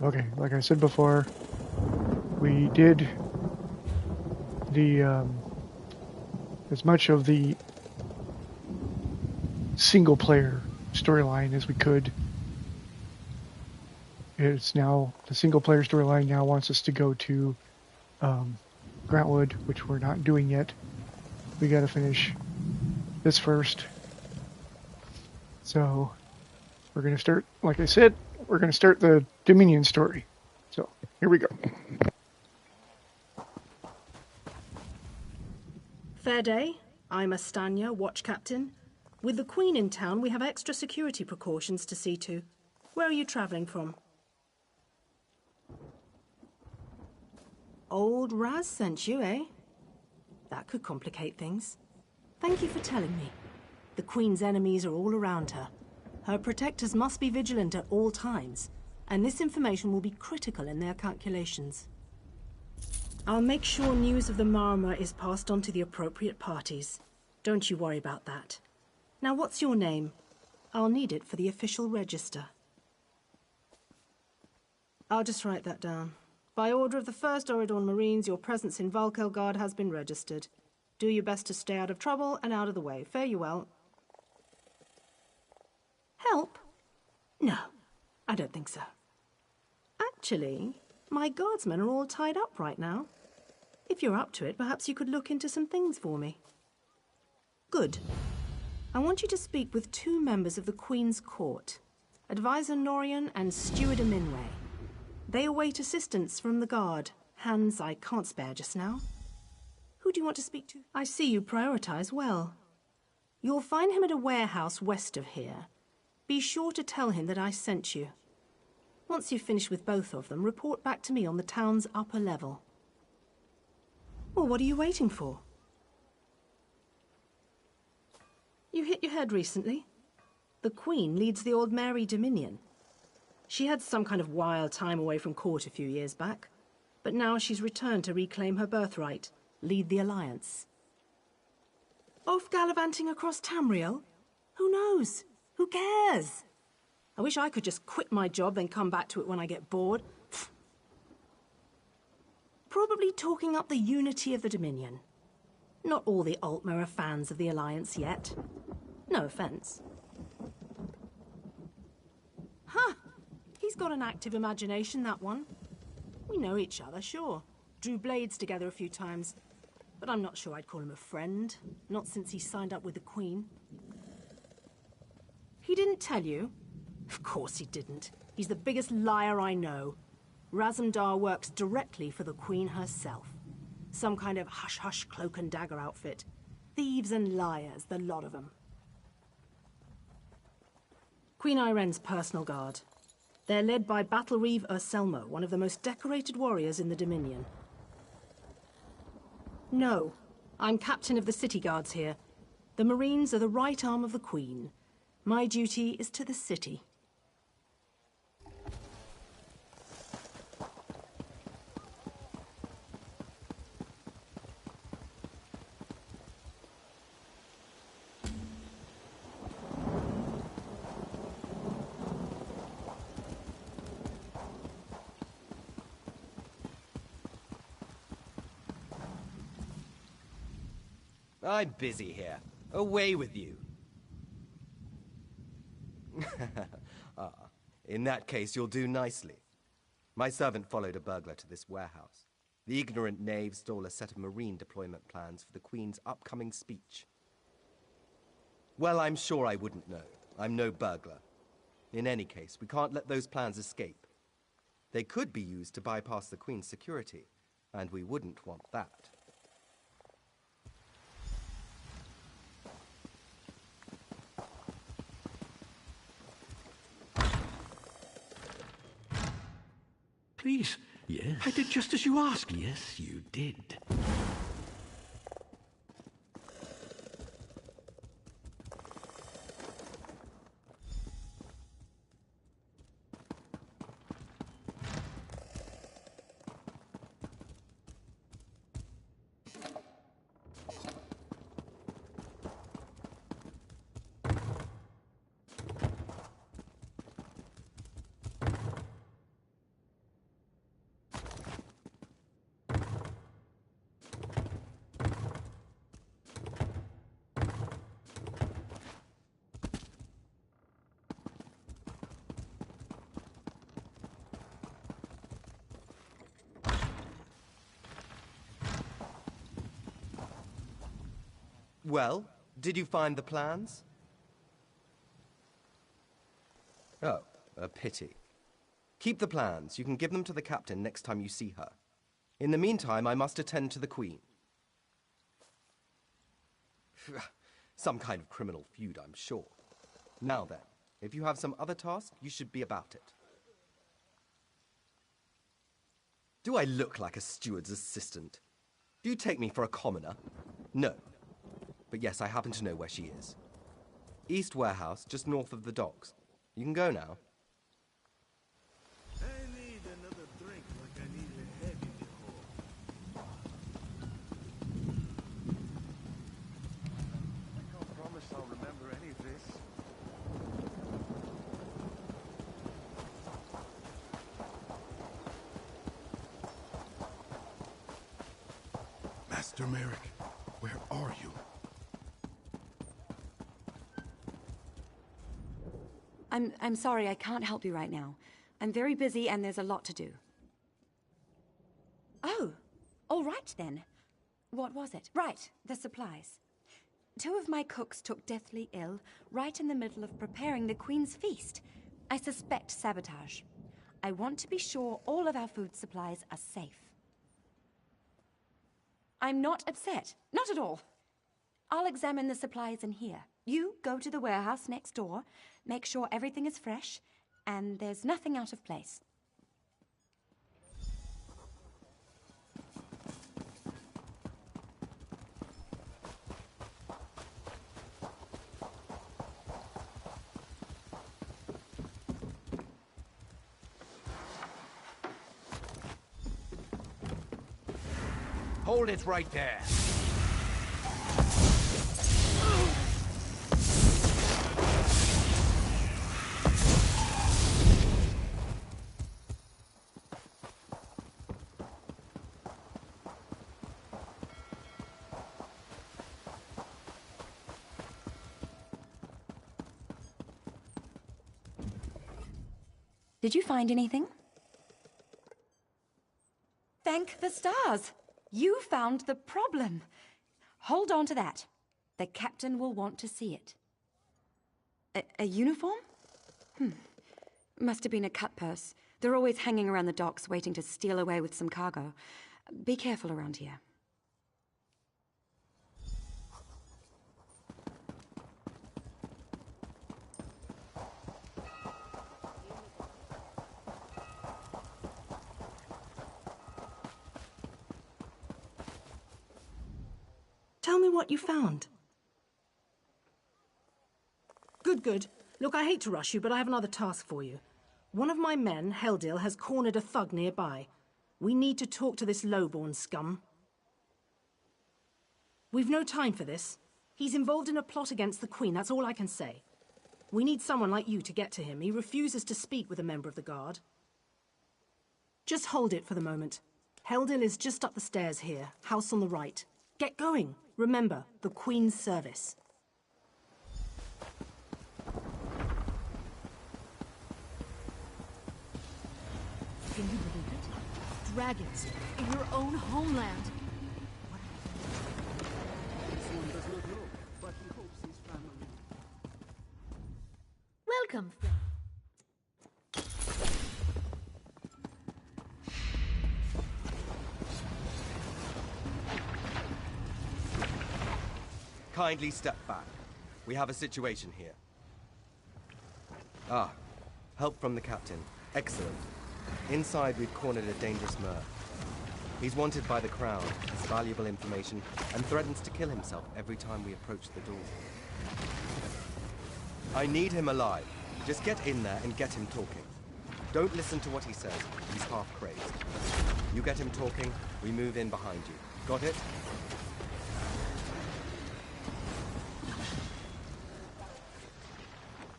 Okay, like I said before, we did the as much of the single player storyline as we could. It's now the single player storyline now wants us to go to Grantwood, which we're not doing yet. We got to finish this first. So we're going to start, like I said, we're going to start the Dominion story. So here we go. Fair day. I'm Astanya, watch captain. With the Queen in town, we have extra security precautions to see to. Where are you travelling from? Old Raz sent you, eh? That could complicate things. Thank you for telling me. The Queen's enemies are all around her. Her protectors must be vigilant at all times, and this information will be critical in their calculations. I'll make sure news of the Marmor is passed on to the appropriate parties. Don't you worry about that. Now, what's your name? I'll need it for the official register. I'll just write that down. By order of the 1st Oridorn Marines, your presence in Valkelgard has been registered. Do your best to stay out of trouble and out of the way. Fare you well. Help? No, I don't think so. Actually, my guardsmen are all tied up right now. If you're up to it, perhaps you could look into some things for me. Good. I want you to speak with 2 members of the Queen's Court, Advisor Norian and Steward Aminway. They await assistance from the guard, hands I can't spare just now. Who do you want to speak to? I see you prioritize well. You'll find him at a warehouse west of here. Be sure to tell him that I sent you. Once you've finished with both of them, report back to me on the town's upper level. Well, what are you waiting for? You hit your head recently? The Queen leads the Old Mary Dominion. She had some kind of wild time away from court a few years back, but now she's returned to reclaim her birthright, lead the Alliance. Off gallivanting across Tamriel? Who knows? Who cares? I wish I could just quit my job then come back to it when I get bored. Probably talking up the unity of the Dominion. Not all the Altmer are fans of the Alliance yet. No offense. Huh. He's got an active imagination, that one. We know each other, sure. Drew blades together a few times. But I'm not sure I'd call him a friend. Not since he signed up with the Queen. He didn't tell you? Of course he didn't. He's the biggest liar I know. Razumdar works directly for the Queen herself. Some kind of hush-hush cloak and dagger outfit. Thieves and liars, the lot of them. Queen Irene's personal guard. They're led by Battle Reeve Urselmo, one of the most decorated warriors in the Dominion. No, I'm captain of the city guards here. The Marines are the right arm of the Queen. My duty is to the city. I'm busy here. Away with you. In that case, you'll do nicely. My servant followed a burglar to this warehouse. The ignorant knave stole a set of marine deployment plans for the Queen's upcoming speech. Well, I'm sure I wouldn't know. I'm no burglar. In any case, we can't let those plans escape. They could be used to bypass the Queen's security, and we wouldn't want that. Please. Yes. I did just as you asked. Yes, you did. Well, did you find the plans? Oh, a pity. Keep the plans. You can give them to the captain next time you see her. In the meantime, I must attend to the Queen. Some kind of criminal feud, I'm sure. Now then, if you have some other task, you should be about it. Do I look like a steward's assistant? Do you take me for a commoner? No. But yes, I happen to know where she is. East Warehouse, just north of the docks. You can go now. I need another drink like I need a head in the hole. I can't promise I'll remember any of this. Master Merrick, where are you? I'm sorry, I can't help you right now. I'm very busy and there's a lot to do. Oh, all right then. What was it? Right, the supplies. 2 of my cooks took deathly ill right in the middle of preparing the Queen's feast. I suspect sabotage. I want to be sure all of our food supplies are safe. I'm not upset. Not at all. I'll examine the supplies in here. You go to the warehouse next door, make sure everything is fresh, and there's nothing out of place. Hold it right there. Did you find anything? Thank the stars! You found the problem. Hold on to that. The captain will want to see it. A uniform? Must have been a cut purse. They're always hanging around the docks waiting to steal away with some cargo. Be careful around here. Tell me what you found. Good. Look, I hate to rush you, but I have another task for you. One of my men, Alittle, has cornered a thug nearby. We need to talk to this lowborn scum. We've no time for this. He's involved in a plot against the Queen, that's all I can say. We need someone like you to get to him. He refuses to speak with a member of the guard. Just hold it for the moment. Alittle is just up the stairs here, house on the right. Get going. Remember, the Queen's service. Can you believe it? Dragons in your own homeland. This one does not know, but he hopes his family. Welcome, friend. Kindly step back. We have a situation here. Ah, help from the captain. Excellent. Inside, we've cornered a dangerous mer. He's wanted by the Crown, has valuable information, and threatens to kill himself every time we approach the door. I need him alive. Just get in there and get him talking. Don't listen to what he says. He's half crazed. You get him talking, we move in behind you. Got it?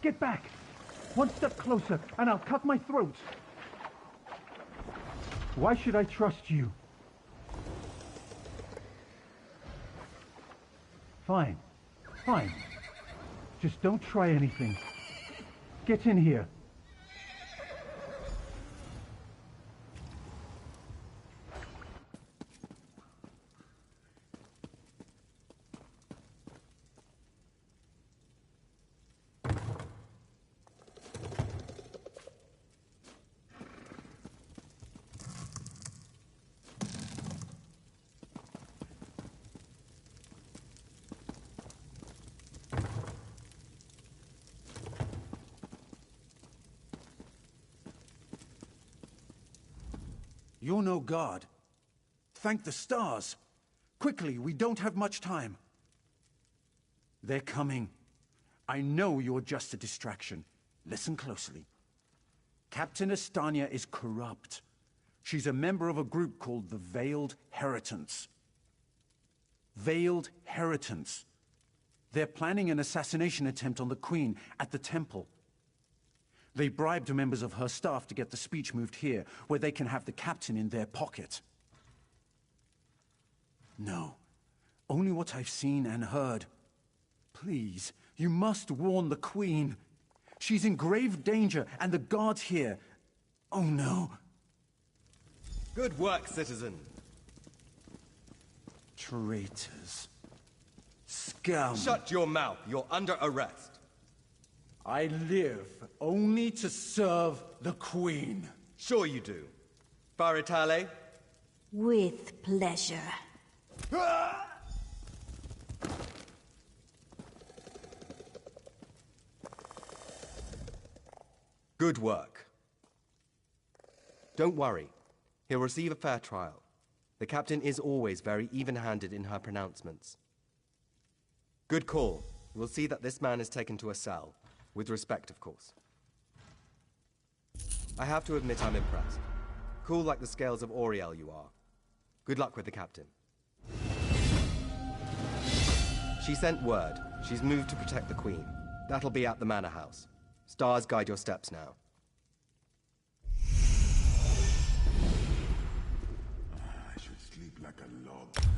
Get back! One step closer, and I'll cut my throat! Why should I trust you? Fine. Just don't try anything. Get in here. You're no god. Thank the stars. Quickly, we don't have much time. They're coming. I know you're just a distraction. Listen closely. Captain Estania is corrupt. She's a member of a group called the Veiled Heritants. Veiled Heritants. They're planning an assassination attempt on the Queen at the temple. They bribed members of her staff to get the speech moved here, where they can have the captain in their pocket. No, only what I've seen and heard. Please, you must warn the Queen. She's in grave danger, and the guards here... Oh no. Good work, citizen. Traitors. Scum. Shut your mouth. You're under arrest. I live only to serve the Queen. Sure you do. Faritale? With pleasure. Good work. Don't worry. He'll receive a fair trial. The captain is always very even-handed in her pronouncements. Good call. We'll see that this man is taken to a cell. With respect, of course. I have to admit I'm impressed. Cool like the scales of Auriel you are. Good luck with the captain. She sent word. She's moved to protect the Queen. That'll be at the Manor House. Stars guide your steps now. I should sleep like a log tonight.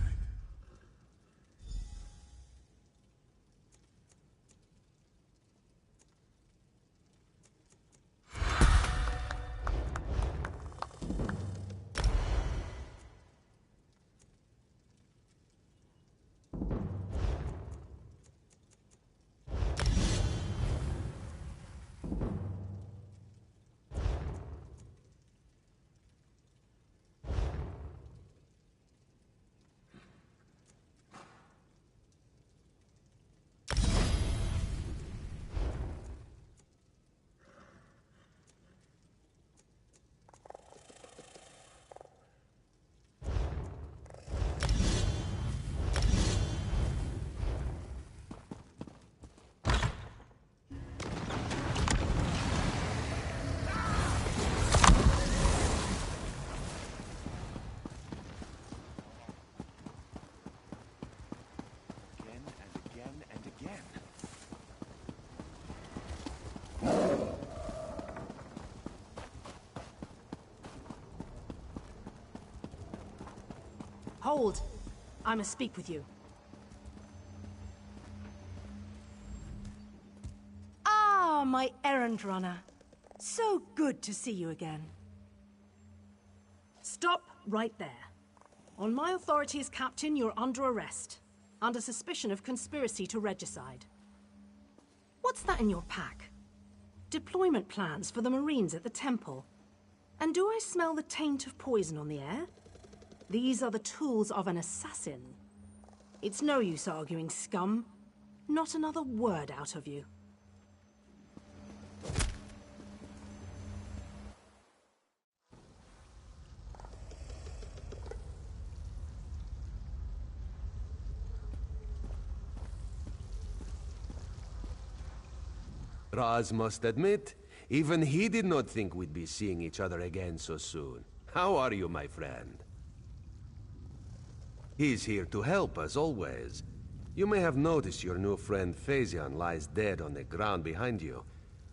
Hold! I must speak with you. Ah, my errand runner. So good to see you again. Stop right there. On my authority as captain, you're under arrest. Under suspicion of conspiracy to regicide. What's that in your pack? Deployment plans for the Marines at the temple. And do I smell the taint of poison on the air? These are the tools of an assassin. It's no use arguing, scum. Not another word out of you. Raz must admit, even he did not think we'd be seeing each other again so soon. How are you, my friend? He's here to help, as always. You may have noticed your new friend Phaezion lies dead on the ground behind you.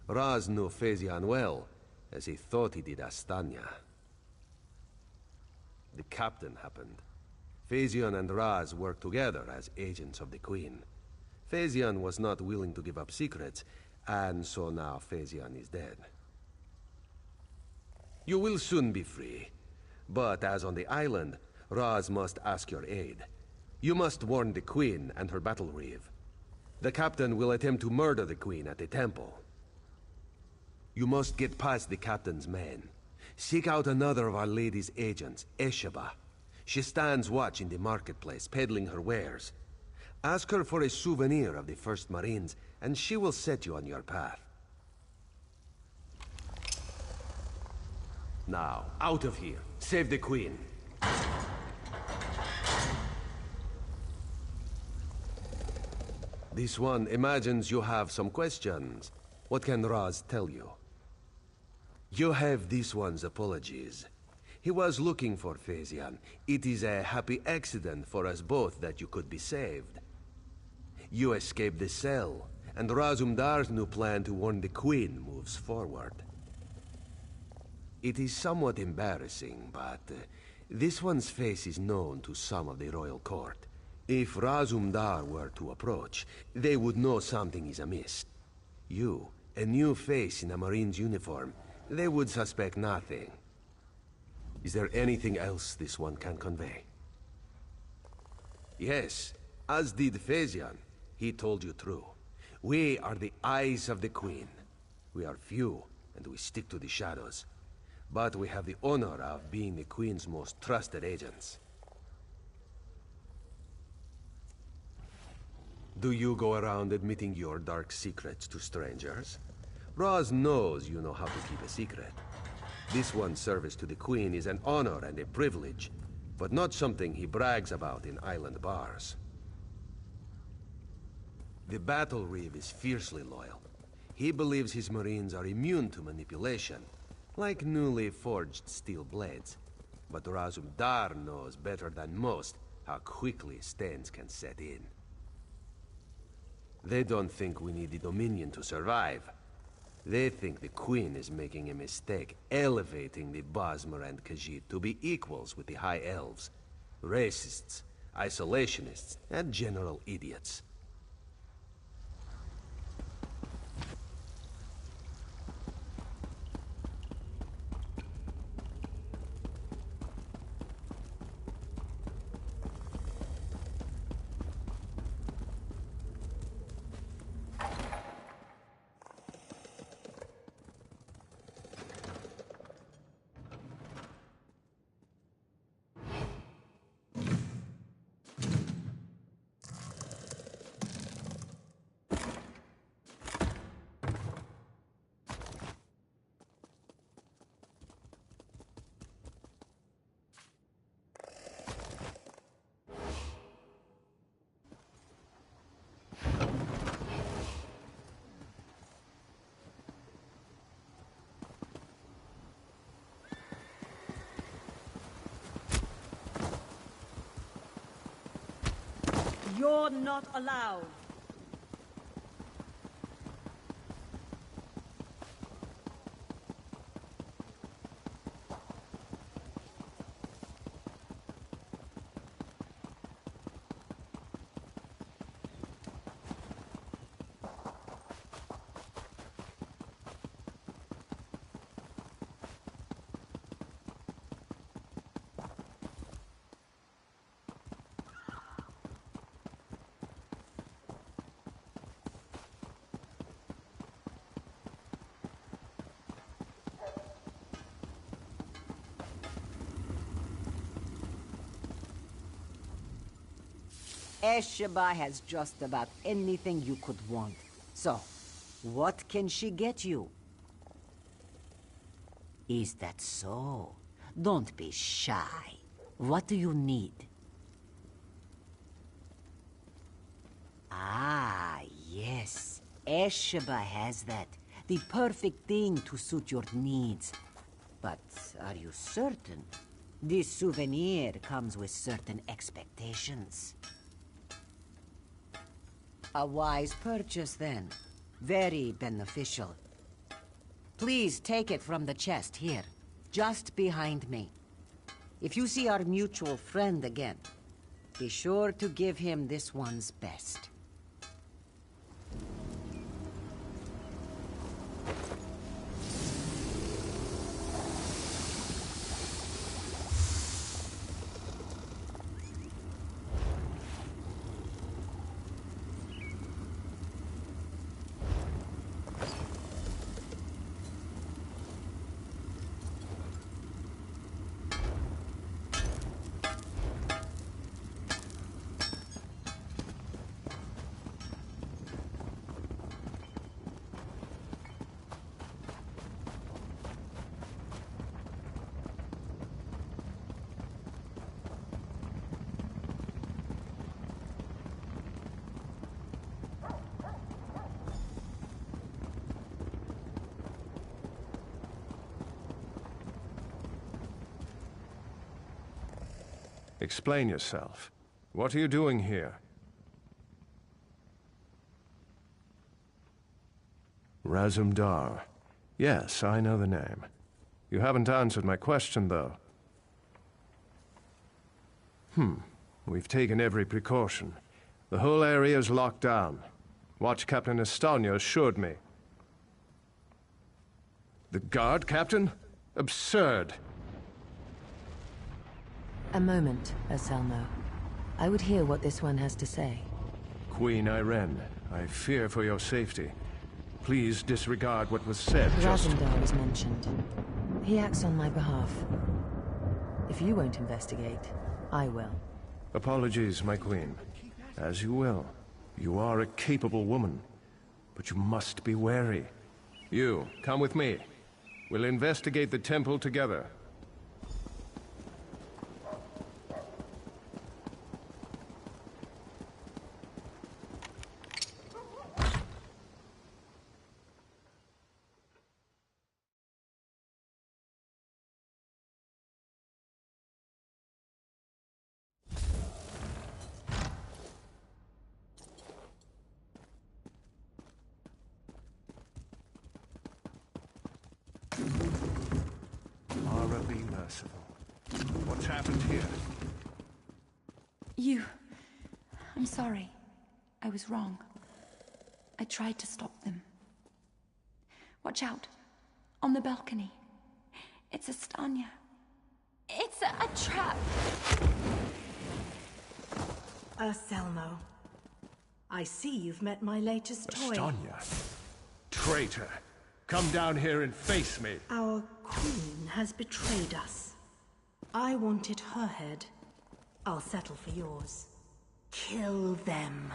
Raz knew Phaezion well, as he thought he did Astanya. The captain happened. Phaezion and Raz worked together as agents of the Queen. Phaezion was not willing to give up secrets, and so now Phaezion is dead. You will soon be free. But as on the island, Raz must ask your aid. You must warn the Queen and her battle reeve. The captain will attempt to murder the Queen at the temple. You must get past the captain's men. Seek out another of Our Lady's agents, Esheba. She stands watch in the marketplace, peddling her wares. Ask her for a souvenir of the First Marines, and she will set you on your path. Now, out of here. Save the Queen. This one imagines you have some questions. What can Raz tell you? You have this one's apologies. He was looking for Phaesian. It is a happy accident for us both that you could be saved. You escaped the cell, and Razumdar's new plan to warn the Queen moves forward. It is somewhat embarrassing, but this one's face is known to some of the royal court. If Razumdar were to approach, they would know something is amiss. You, a new face in a Marine's uniform, they would suspect nothing. Is there anything else this one can convey? Yes, as did Phaesian. He told you true. We are the eyes of the Queen. We are few, and we stick to the shadows. But we have the honor of being the Queen's most trusted agents. Do you go around admitting your dark secrets to strangers? Raz knows you know how to keep a secret. This one's service to the Queen is an honor and a privilege, but not something he brags about in island bars. The Battle Reeve is fiercely loyal. He believes his Marines are immune to manipulation, like newly forged steel blades. But Razumdar knows better than most how quickly stains can set in. They don't think we need the Dominion to survive. They think the Queen is making a mistake, elevating the Bosmer and Khajiit to be equals with the High Elves. Racists, isolationists, and general idiots. You're not allowed. Esheba has just about anything you could want. So, what can she get you? Is that so? Don't be shy. What do you need? Ah, yes. Esheba has that. The perfect thing to suit your needs. But are you certain? This souvenir comes with certain expectations. A wise purchase, then. Very beneficial. Please take it from the chest here, just behind me. If you see our mutual friend again, be sure to give him this one's best. Explain yourself. What are you doing here? Razumdar. Yes, I know the name. You haven't answered my question, though. We've taken every precaution. The whole area is locked down. Watch Captain Estanio assured me. The guard, Captain? Absurd. A moment, Anselmo. I would hear what this one has to say. Queen Irene, I fear for your safety. Please disregard what was said. Razumdar was mentioned. He acts on my behalf. If you won't investigate, I will. Apologies, my queen. As you will. You are a capable woman. But you must be wary. You, come with me. We'll investigate the temple together. Mara, be merciful. What's happened here? I'm sorry. I was wrong. I tried to stop them. Watch out. On the balcony. It's Estania. It's a trap. Anselmo. I see you've met my latest toy. Estania. Traitor. Come down here and face me. Our queen has betrayed us. I wanted her head. I'll settle for yours. Kill them.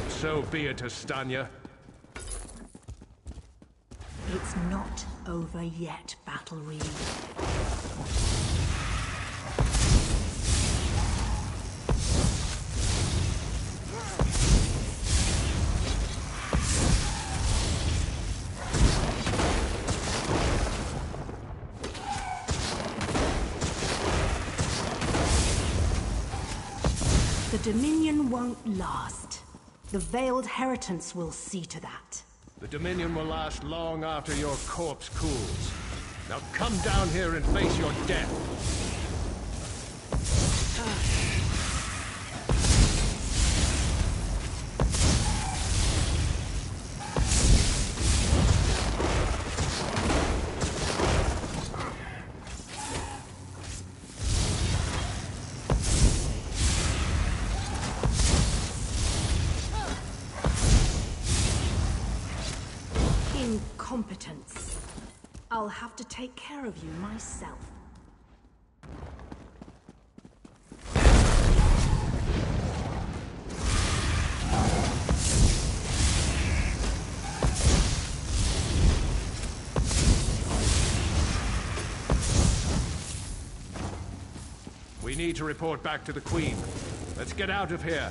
So be it, Estania. It's not over yet, Battle Reeve. The Dominion won't last. The Veiled Heritance will see to that. The Dominion will last long after your corpse cools. Now come down here and face your death. Incompetence. I'll have to take care of you myself. We need to report back to the Queen. Let's get out of here.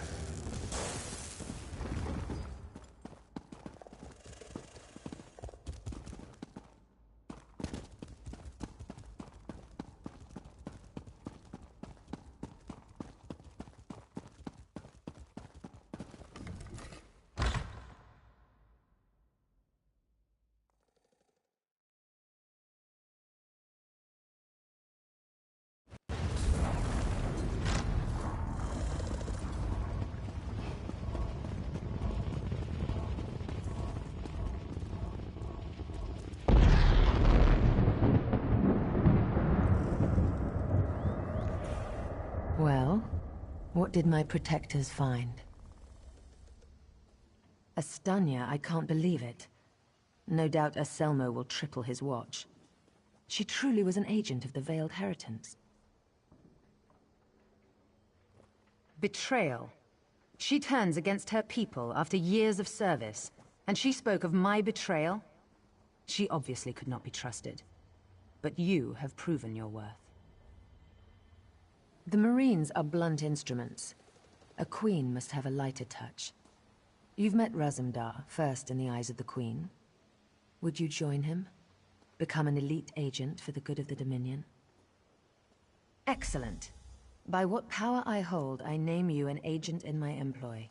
Well, what did my protectors find? Estania, I can't believe it. No doubt Anselmo will triple his watch. She truly was an agent of the Veiled Heritance. Betrayal. She turns against her people after years of service, and she spoke of my betrayal? She obviously could not be trusted. But you have proven your worth. The Marines are blunt instruments. A queen must have a lighter touch. You've met Razumdar, first in the eyes of the Queen. Would you join him? Become an elite agent for the good of the Dominion? Excellent. By what power I hold, I name you an agent in my employ.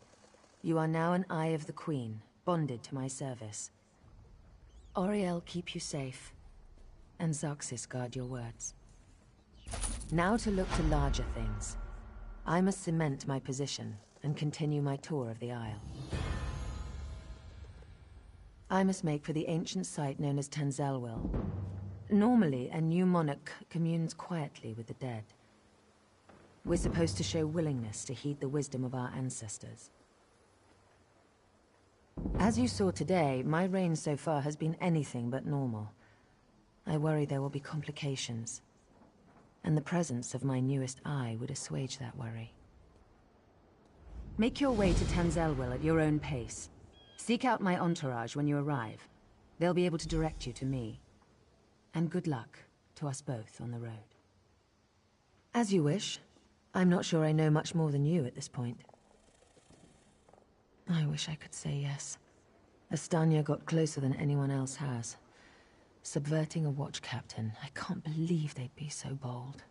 You are now an Eye of the Queen, bonded to my service. Oriel keep you safe, and Xerxes guard your words. Now to look to larger things. I must cement my position and continue my tour of the Isle. I must make for the ancient site known as Tanzelwil. Normally, a new monarch communes quietly with the dead. We're supposed to show willingness to heed the wisdom of our ancestors. As you saw today, my reign so far has been anything but normal. I worry there will be complications, and the presence of my newest eye would assuage that worry. Make your way to Tanzelwil at your own pace. Seek out my entourage when you arrive. They'll be able to direct you to me. And good luck to us both on the road. As you wish. I'm not sure I know much more than you at this point. I wish I could say yes. Astanya got closer than anyone else has. Subverting a watch captain. I can't believe they'd be so bold.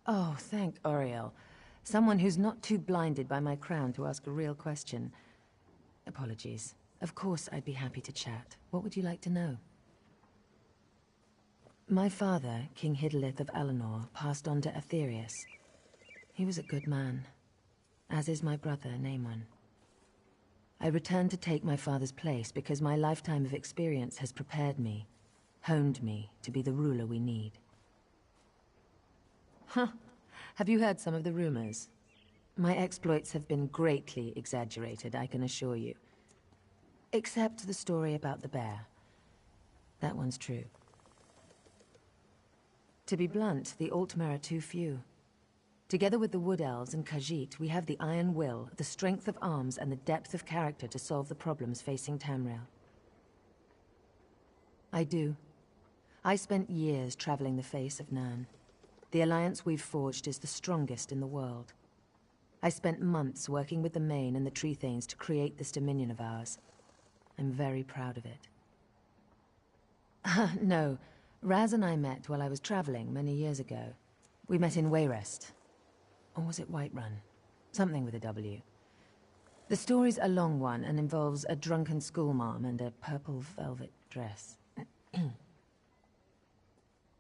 Oh, thank Oriel. Someone who's not too blinded by my crown to ask a real question. Apologies. Of course I'd be happy to chat. What would you like to know? My father, King Hidalith of Alinor, passed on to Aetherius. He was a good man, as is my brother, Naemon. I returned to take my father's place because my lifetime of experience has prepared me, honed me to be the ruler we need. Huh. Have you heard some of the rumors? My exploits have been greatly exaggerated, I can assure you. Except the story about the bear. That one's true. To be blunt, the Altmer are too few. Together with the Wood Elves and Khajiit, we have the iron will, the strength of arms, and the depth of character to solve the problems facing Tamriel. I do. I spent years traveling the face of Nirn. The alliance we've forged is the strongest in the world. I spent months working with the Main and the Tree Thanes to create this dominion of ours. I'm very proud of it. No. Raz and I met while I was traveling many years ago. We met in Wayrest. Or was it Whiterun? Something with a W. The story's a long one and involves a drunken schoolmarm and a purple velvet dress.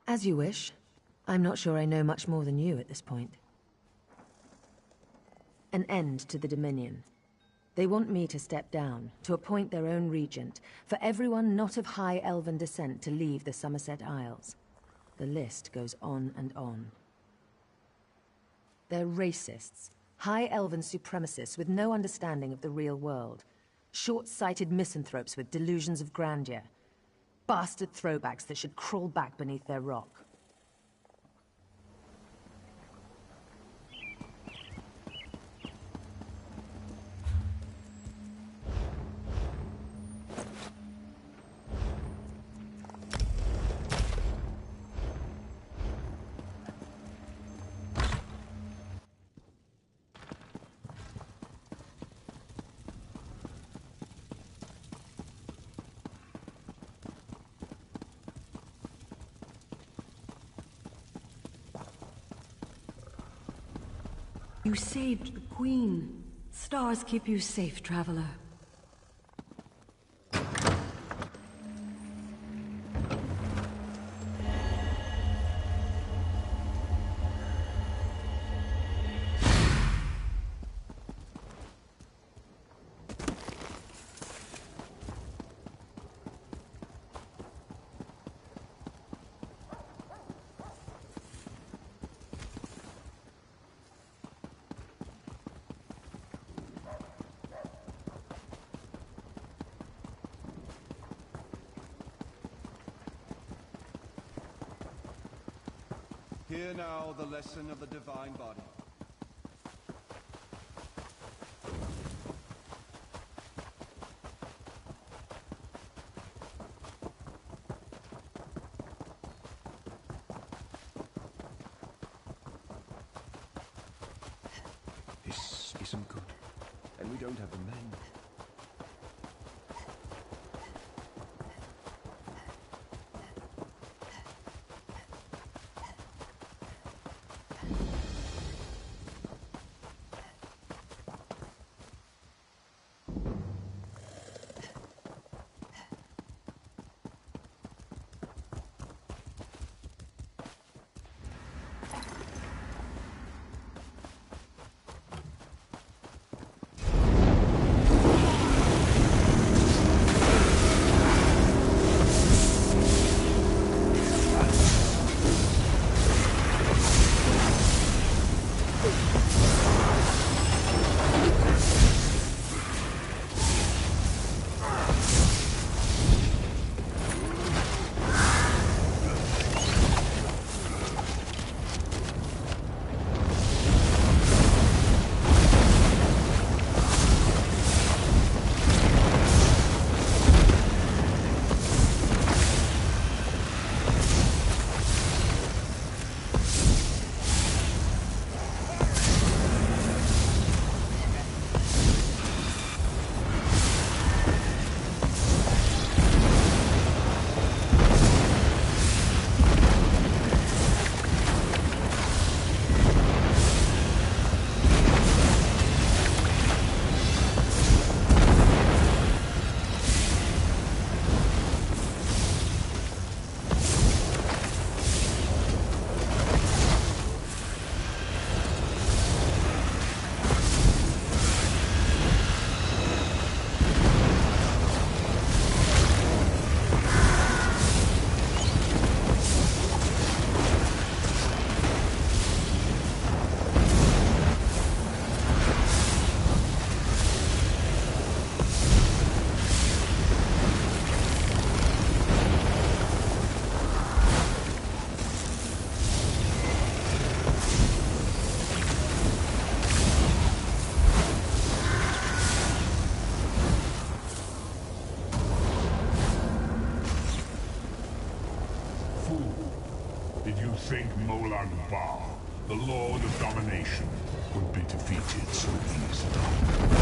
As you wish. I'm not sure I know much more than you at this point. An end to the Dominion. They want me to step down, to appoint their own regent, for everyone not of high elven descent to leave the Somerset Isles. The list goes on and on. They're racists, high elven supremacists with no understanding of the real world. Short-sighted misanthropes with delusions of grandeur. Bastard throwbacks that should crawl back beneath their rock. You saved the Queen. Stars keep you safe, traveler. Hear now the lesson of the divine body. and we don't have the men. Did you think Molag Bal, the Lord of Domination, would be defeated so easily?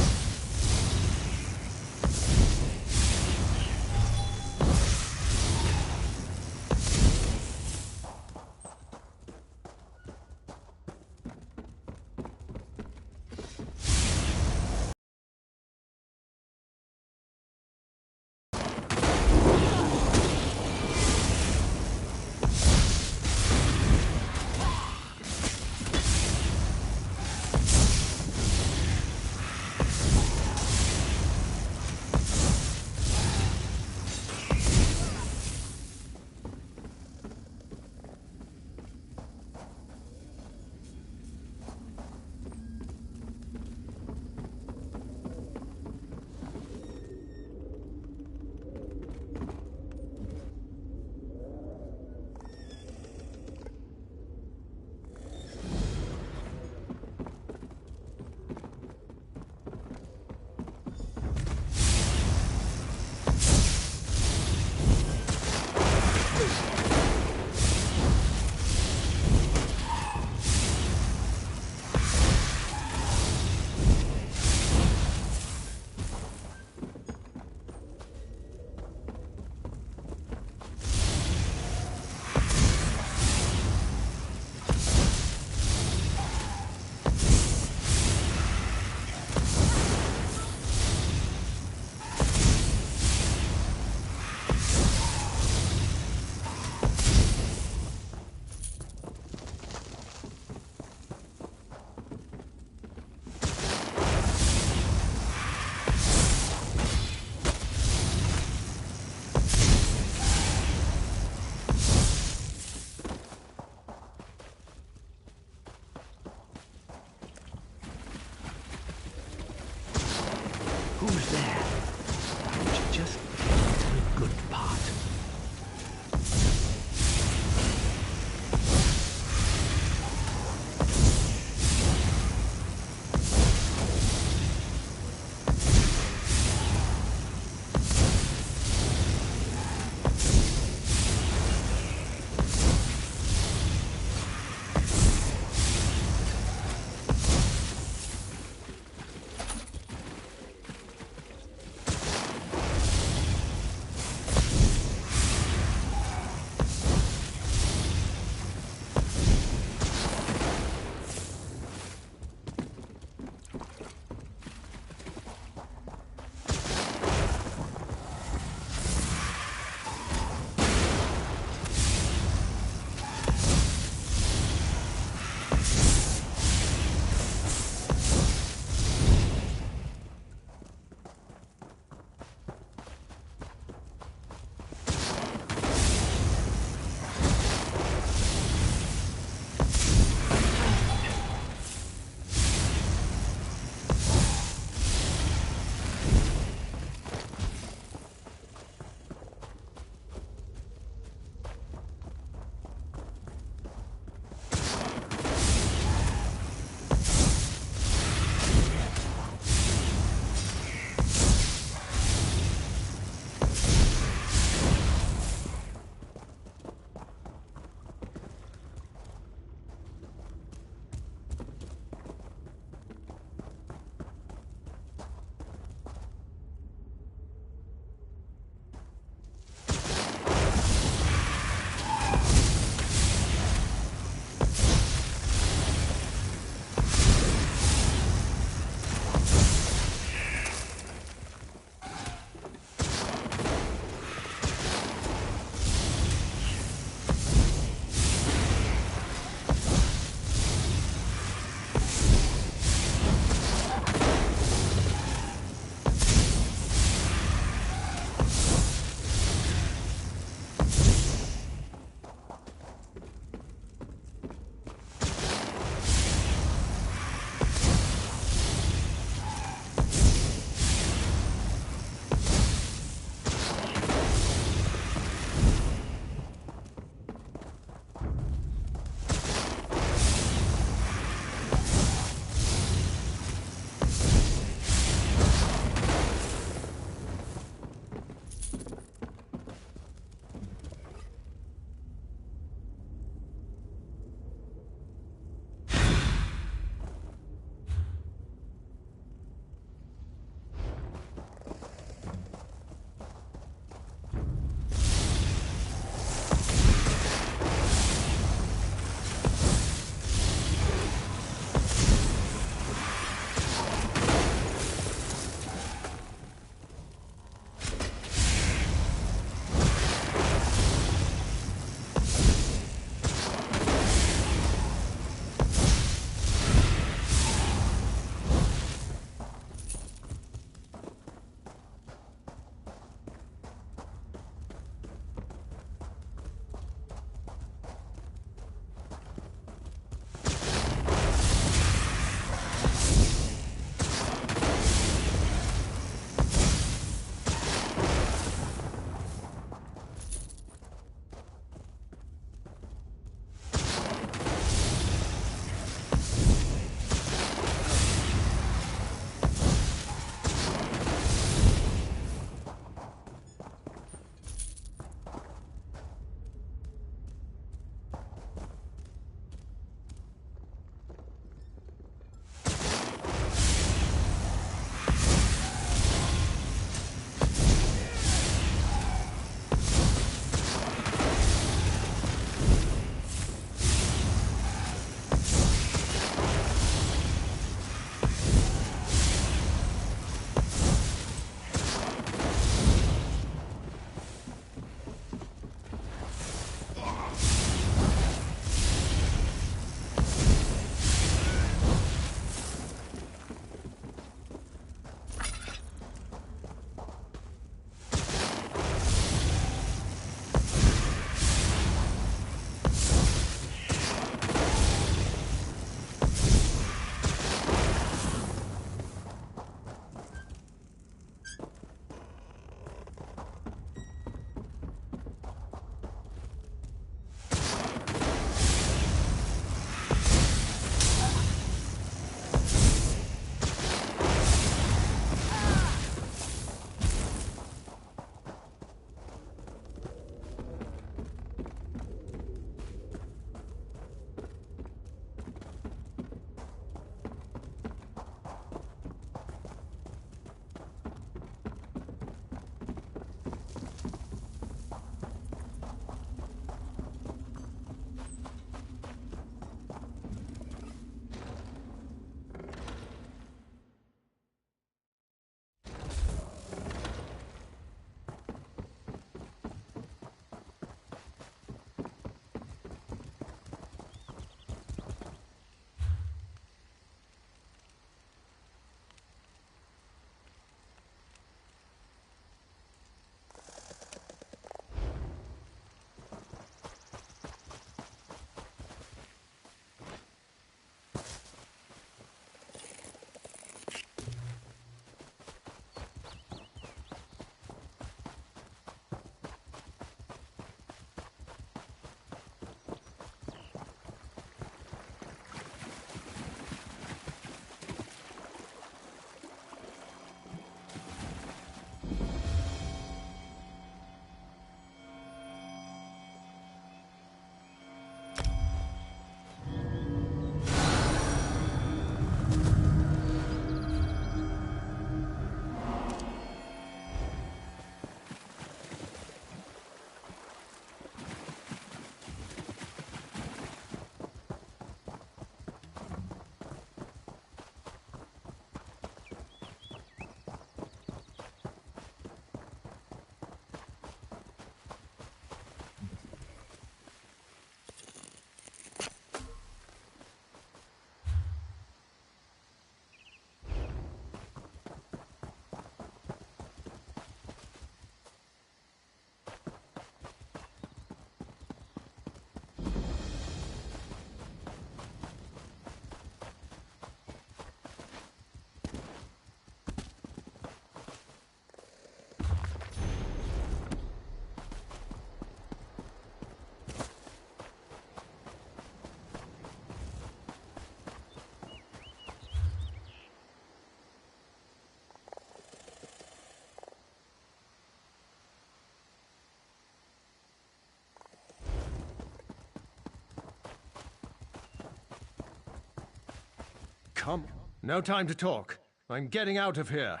Come. No time to talk. I'm getting out of here.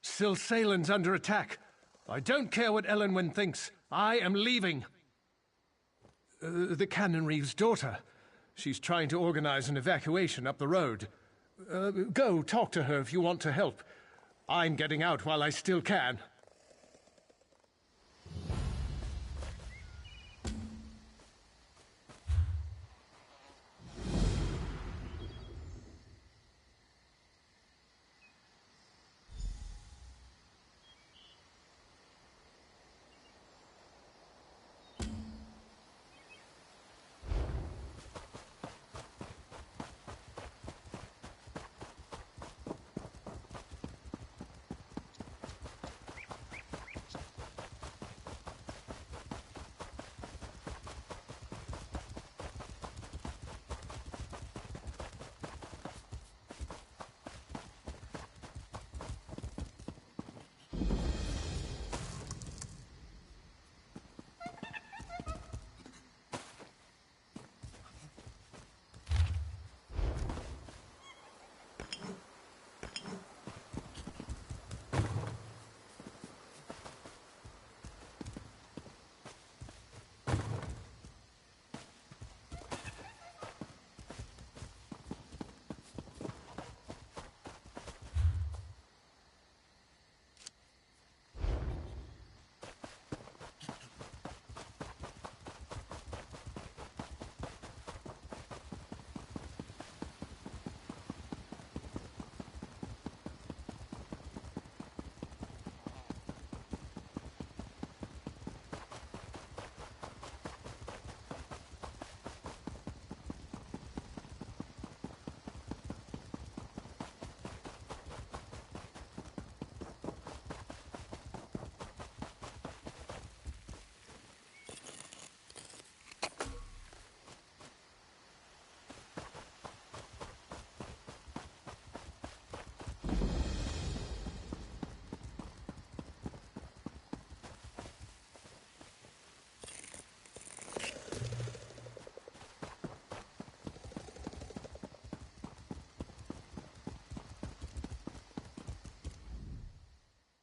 Silsalen's under attack. I don't care what Elenwen thinks. I am leaving. The Canon Reeve's daughter. She's trying to organize an evacuation up the road. Go talk to her if you want to help. I'm getting out while I still can.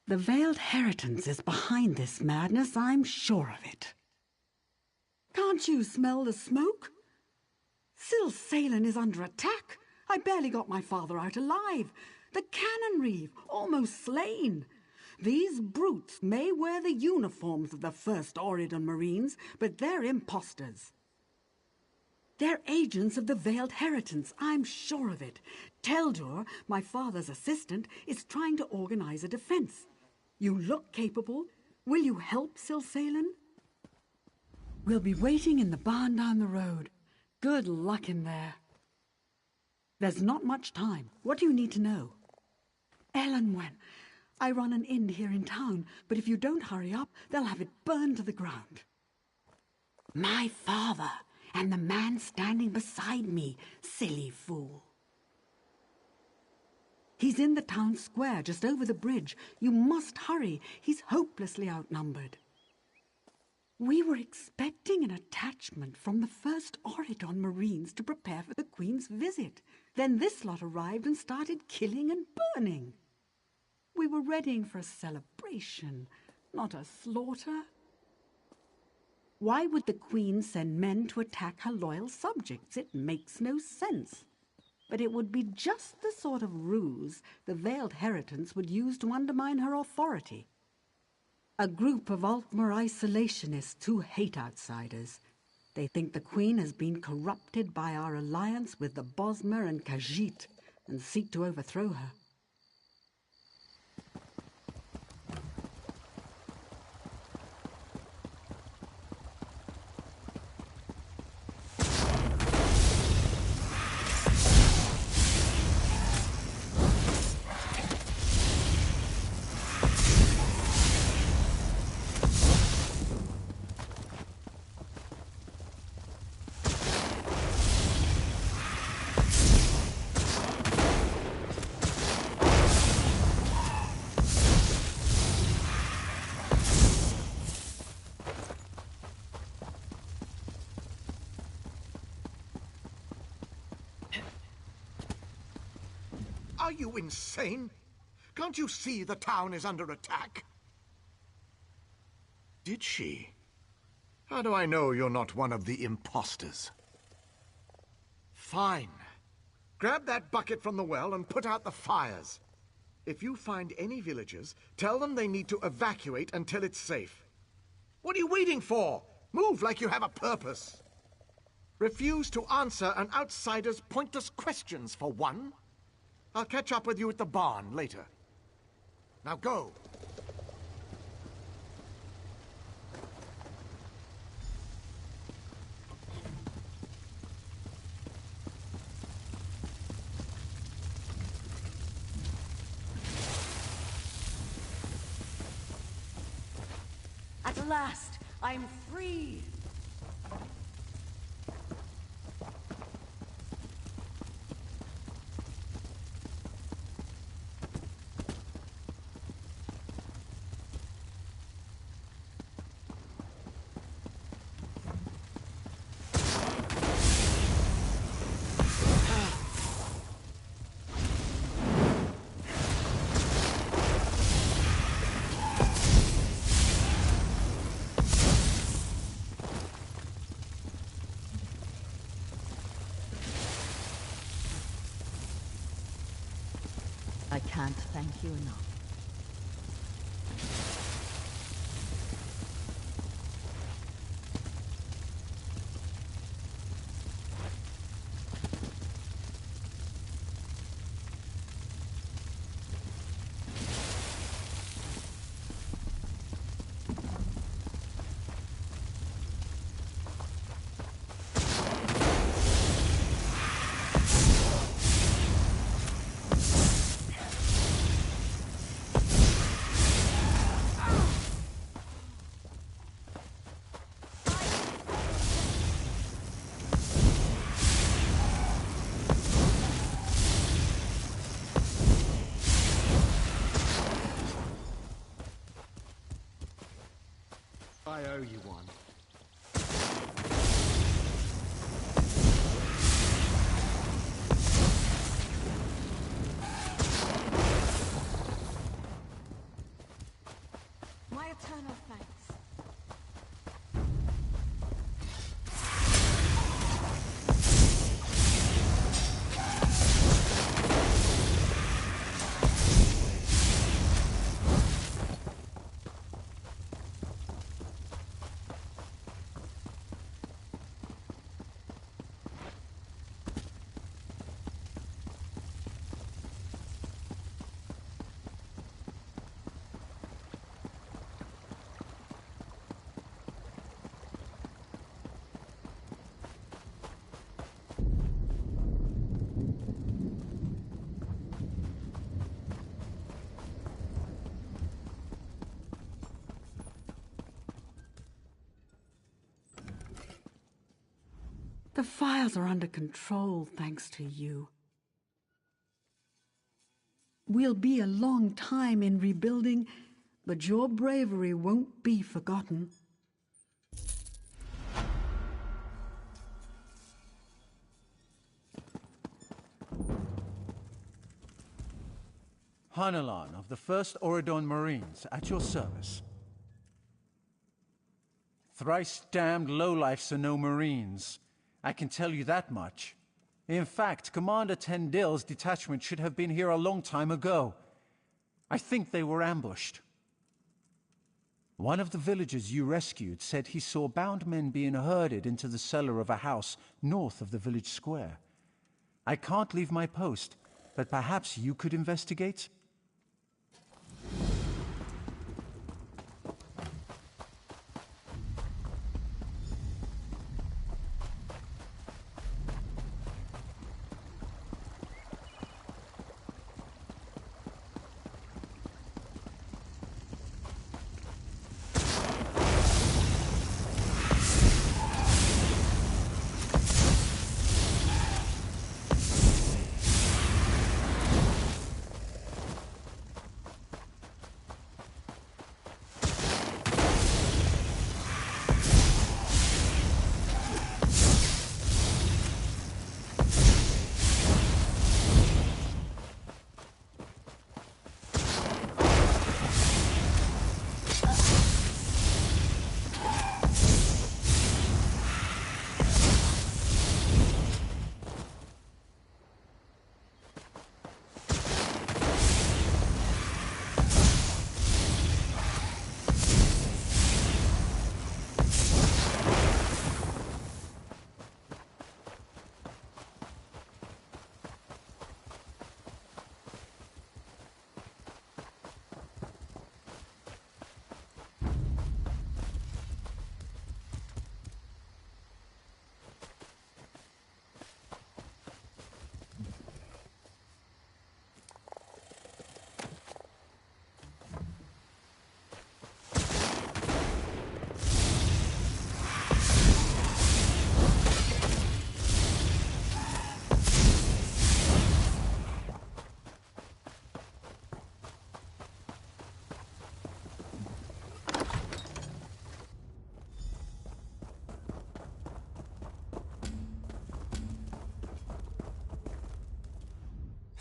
The Veiled Heritance is behind this madness, I'm sure of it. Can't you smell the smoke? Silsalen is under attack. I barely got my father out alive. The Cannon Reeve, almost slain. These brutes may wear the uniforms of the First Oridon Marines, but they're imposters. They're agents of the Veiled Heritance, I'm sure of it. Teldur, my father's assistant, is trying to organize a defense. You look capable. Will you help Silsalen? We'll be waiting in the barn down the road. Good luck in there. There's not much time. What do you need to know? Elenwen, I run an inn here in town, but if you don't hurry up, they'll have it burned to the ground. My father, and the man standing beside me, silly fool. He's in the town square, just over the bridge. You must hurry. He's hopelessly outnumbered. We were expecting an attachment from the First Oridon Marines to prepare for the Queen's visit. Then this lot arrived and started killing and burning. We were readying for a celebration, not a slaughter. Why would the Queen send men to attack her loyal subjects? It makes no sense. But it would be just the sort of ruse the Veiled Heritance would use to undermine her authority. A group of Altmer isolationists who hate outsiders. They think the Queen has been corrupted by our alliance with the Bosmer and Khajiit and seek to overthrow her. Are you insane? Can't you see the town is under attack? Did she? How do I know you're not one of the imposters? Fine. Grab that bucket from the well and put out the fires. If you find any villagers, tell them they need to evacuate until it's safe. What are you waiting for? Move like you have a purpose. Refuse to answer an outsider's pointless questions, for one. I'll catch up with you at the barn later. Now go. At last, I'm free! I can't thank you enough. I owe you one. My eternal thanks. The fires are under control, thanks to you. We'll be a long time in rebuilding, but your bravery won't be forgotten. Hanulan of the 1st Oridon Marines, at your service. Thrice damned lowlifes are no Marines. I can tell you that much. In fact, Commander Tendil's detachment should have been here a long time ago. I think they were ambushed. One of the villagers you rescued said he saw bound men being herded into the cellar of a house north of the village square. I can't leave my post, but perhaps you could investigate?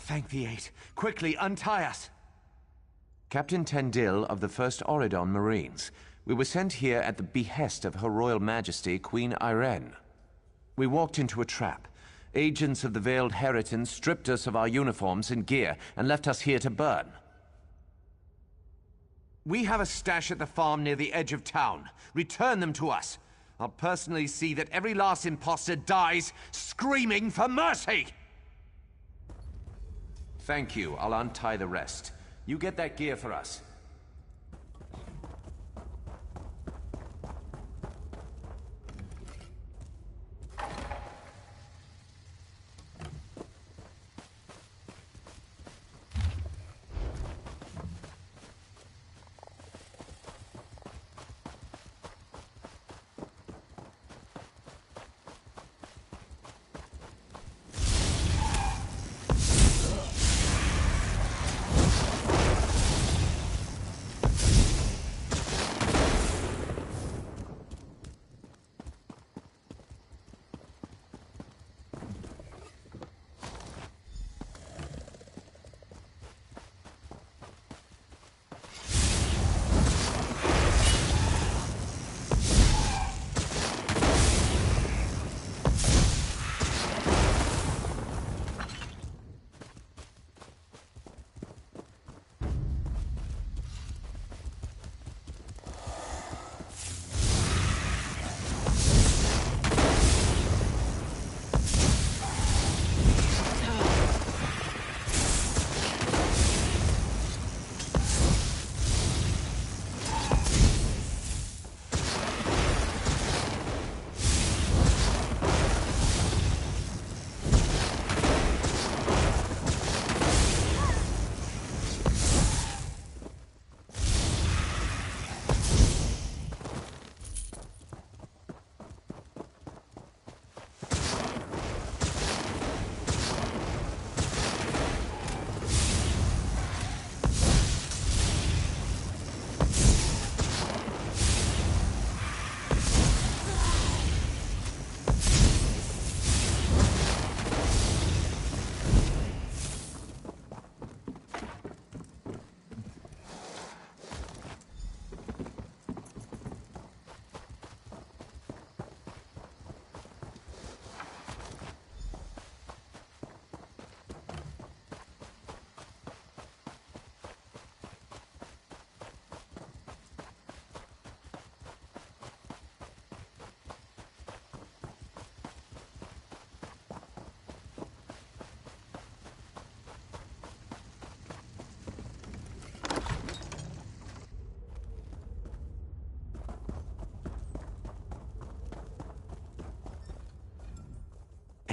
Thank the Eight. Quickly, untie us. Captain Tendil of the 1st Auridon Marines. We were sent here at the behest of Her Royal Majesty, Queen Irene. We walked into a trap. Agents of the Veiled Heritance stripped us of our uniforms and gear and left us here to burn. We have a stash at the farm near the edge of town. Return them to us. I'll personally see that every last imposter dies screaming for mercy! Thank you. I'll untie the rest. You get that gear for us.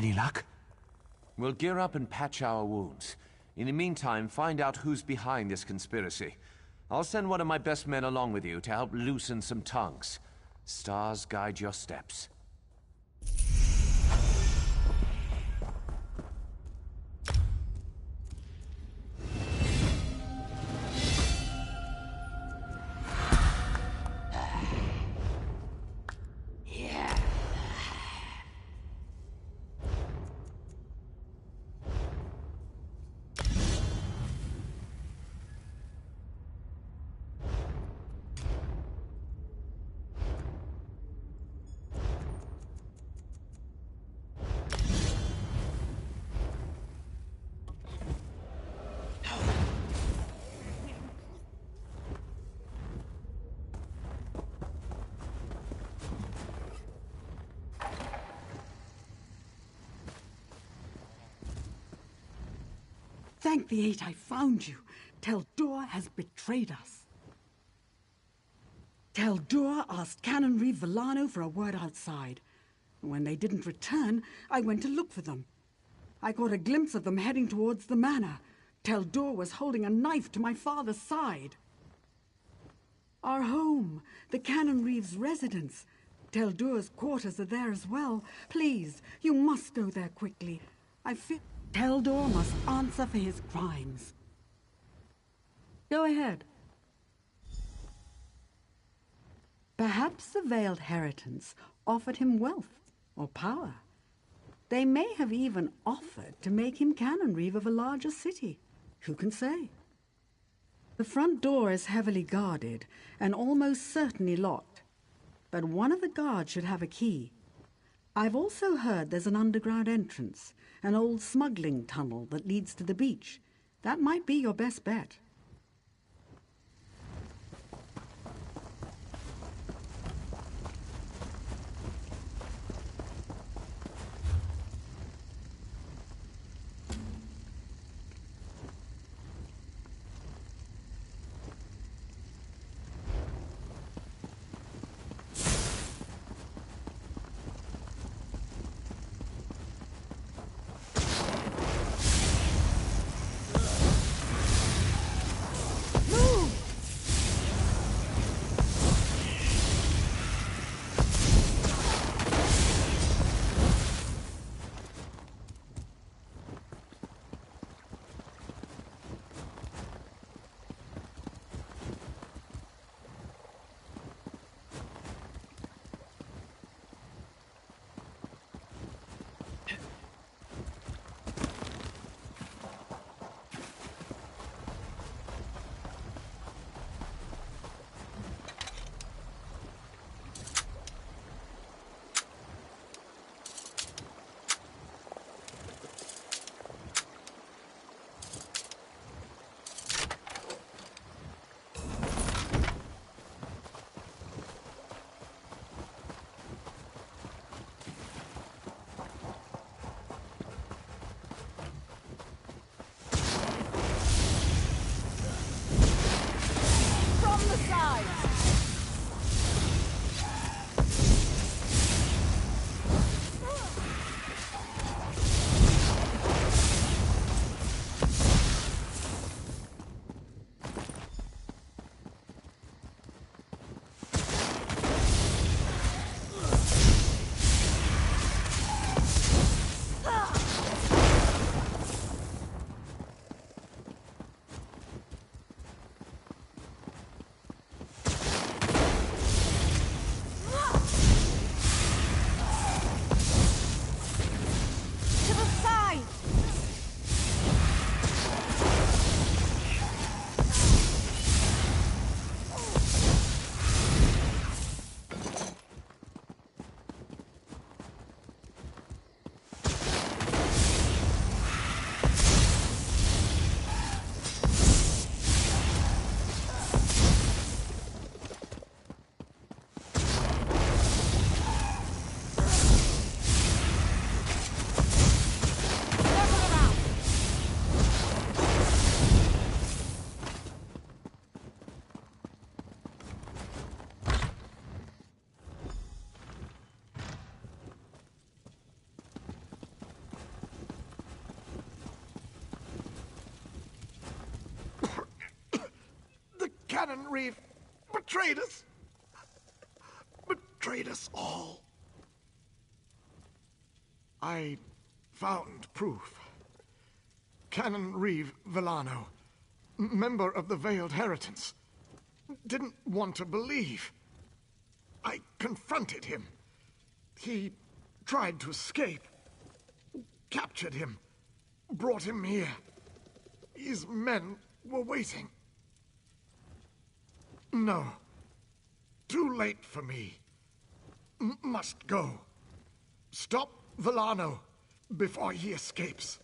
Any luck? We'll gear up and patch our wounds. In the meantime, find out who's behind this conspiracy. I'll send one of my best men along with you to help loosen some tongues. Stars guide your steps. Thank the Eight I found you. Teldur has betrayed us. Teldur asked Canon Reeve Villano for a word outside. When they didn't return, I went to look for them. I caught a glimpse of them heading towards the manor. Teldur was holding a knife to my father's side. Our home, the Canon Reeve's residence. Teldur's quarters are there as well. Please, you must go there quickly. I feel Teldur must answer for his crimes. Go ahead. Perhaps the Veiled Heritance offered him wealth or power. They may have even offered to make him cannon reeve of a larger city. Who can say? The front door is heavily guarded and almost certainly locked, but one of the guards should have a key. I've also heard there's an underground entrance, an old smuggling tunnel that leads to the beach. That might be your best bet. Cannon Reeve betrayed us. Betrayed us all. I found proof. Canon Reeve Villano, member of the Veiled Heritance, didn't want to believe. I confronted him. He tried to escape. Captured him. Brought him here. His men were waiting. No. Too late for me. Must go. Stop Villano before he escapes.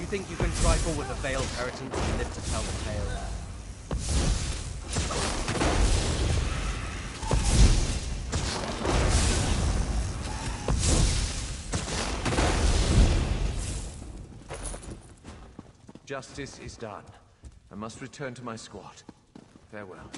You think you can trifle with a veiled inheritance and live to tell the tale? Justice is done. I must return to my squad. Farewell.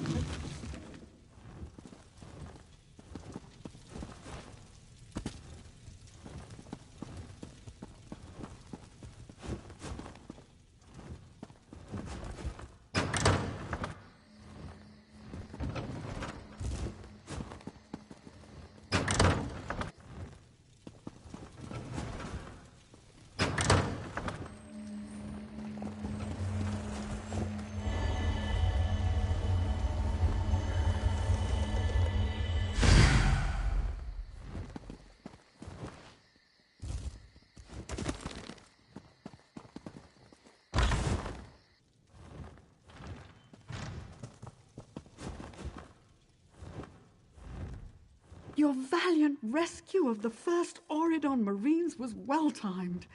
Your valiant rescue of the first Auridon Marines was well-timed.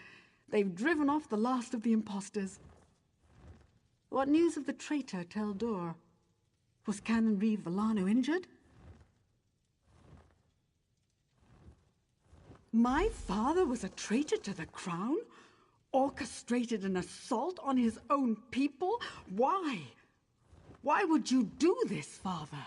They've driven off the last of the imposters. What news of the traitor Teldor? Was Canon Reeve Villano injured? My father was a traitor to the crown? Orchestrated an assault on his own people? Why? Why would you do this, father?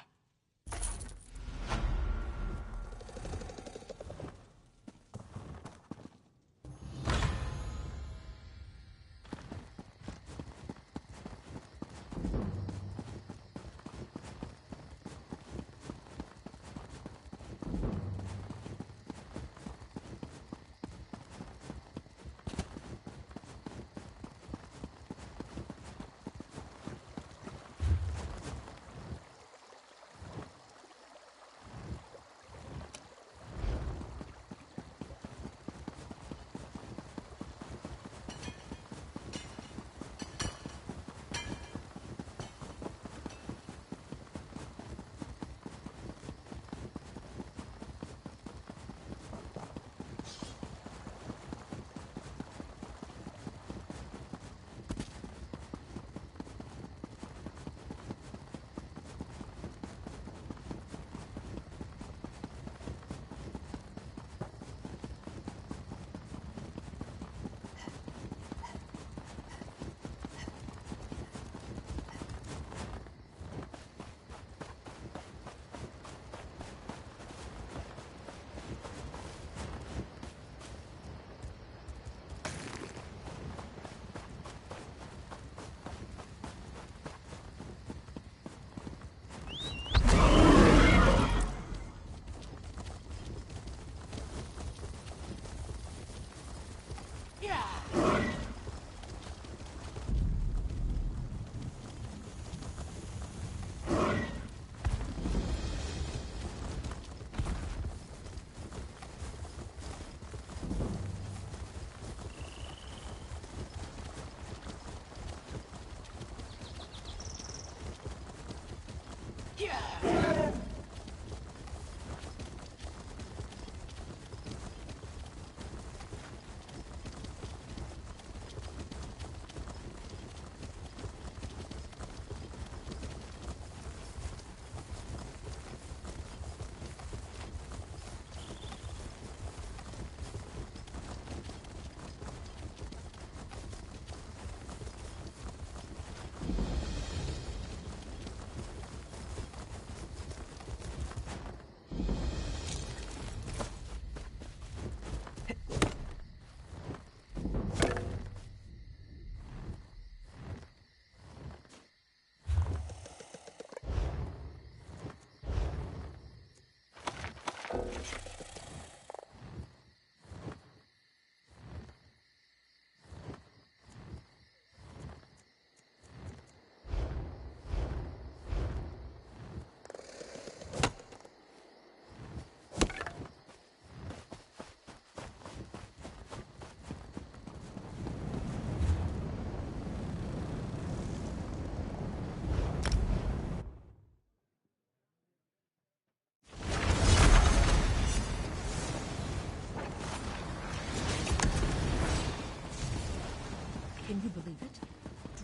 Can you believe it?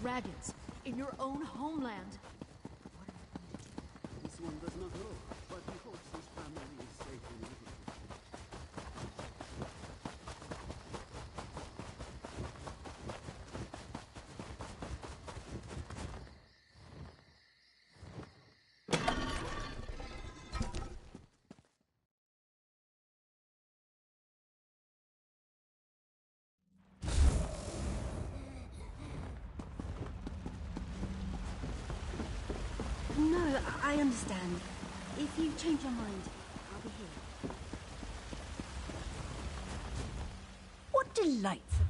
Dragons in your own homeland. This one does not know, but he hopes his family is safe in Italy. No, I understand. If you change your mind, I'll be here. What delightful.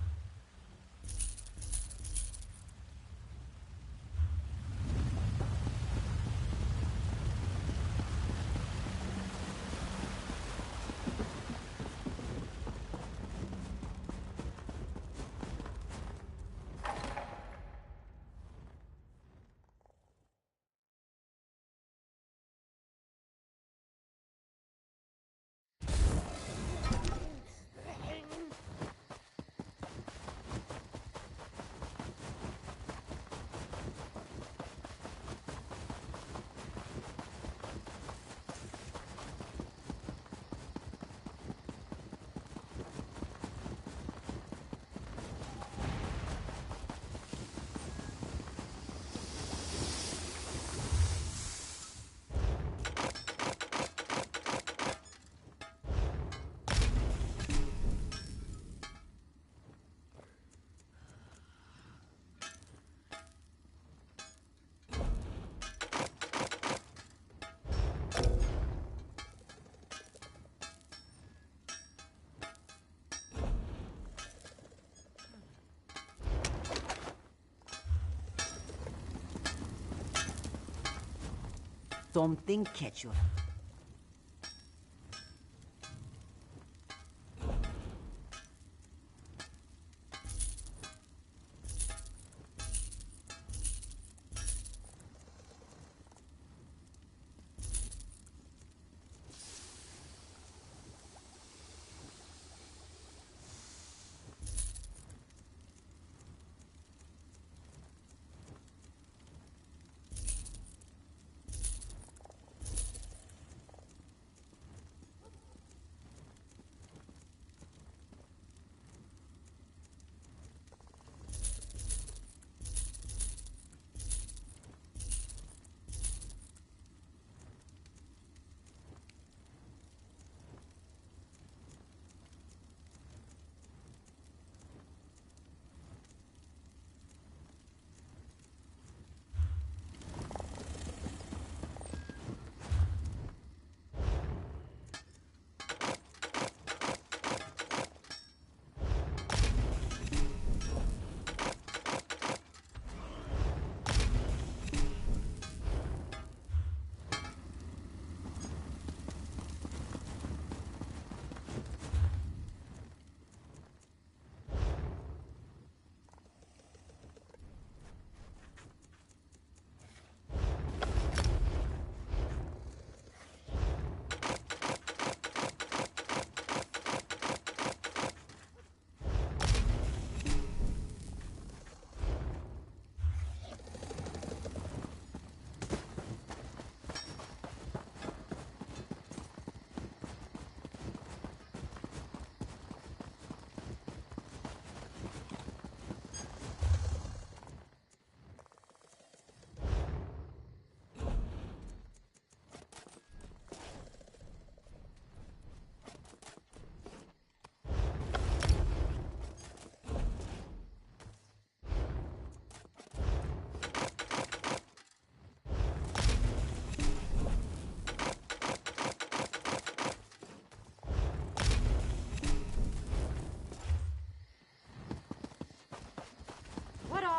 Something catch you.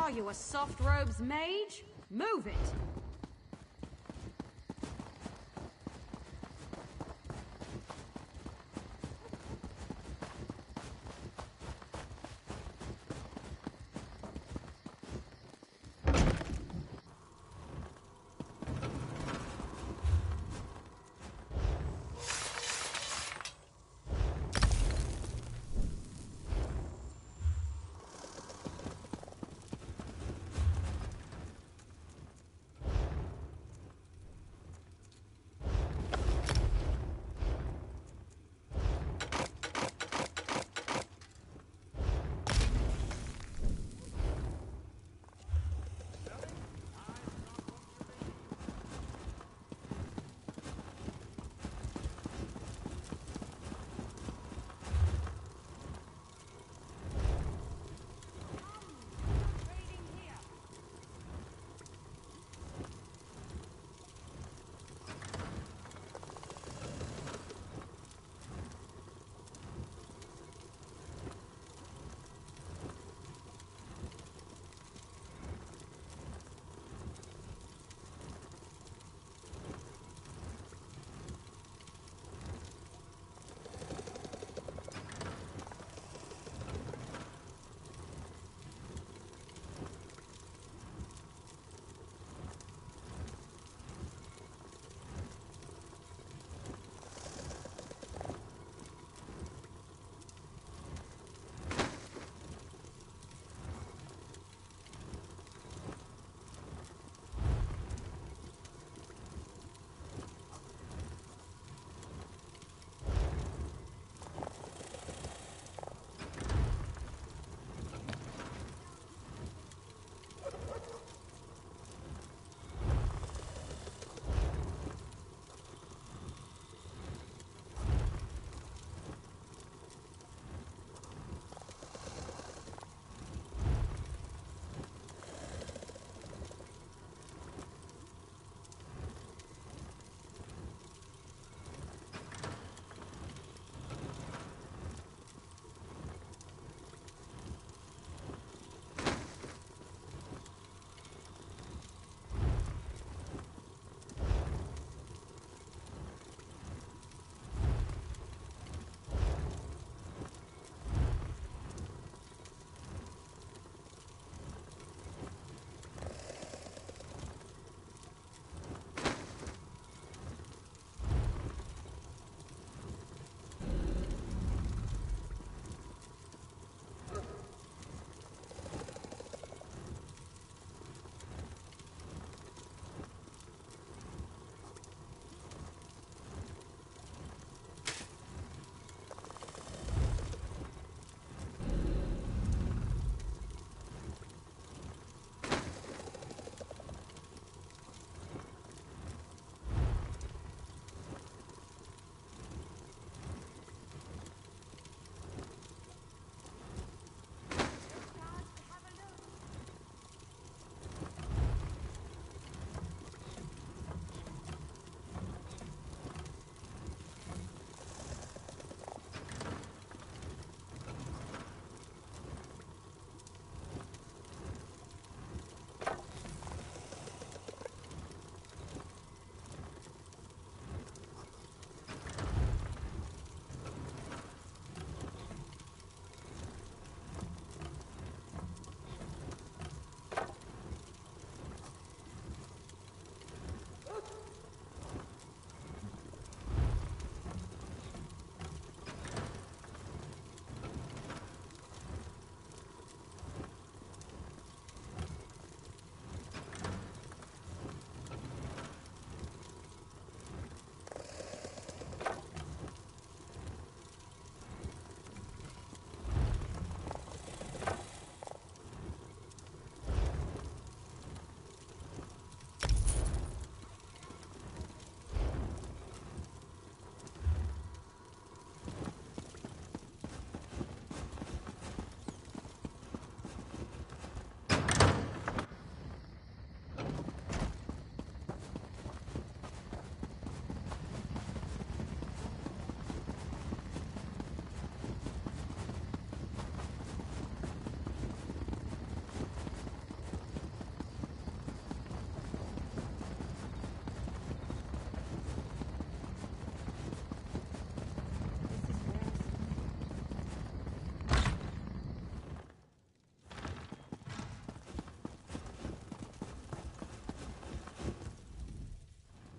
Are you a soft robes mage? Move it!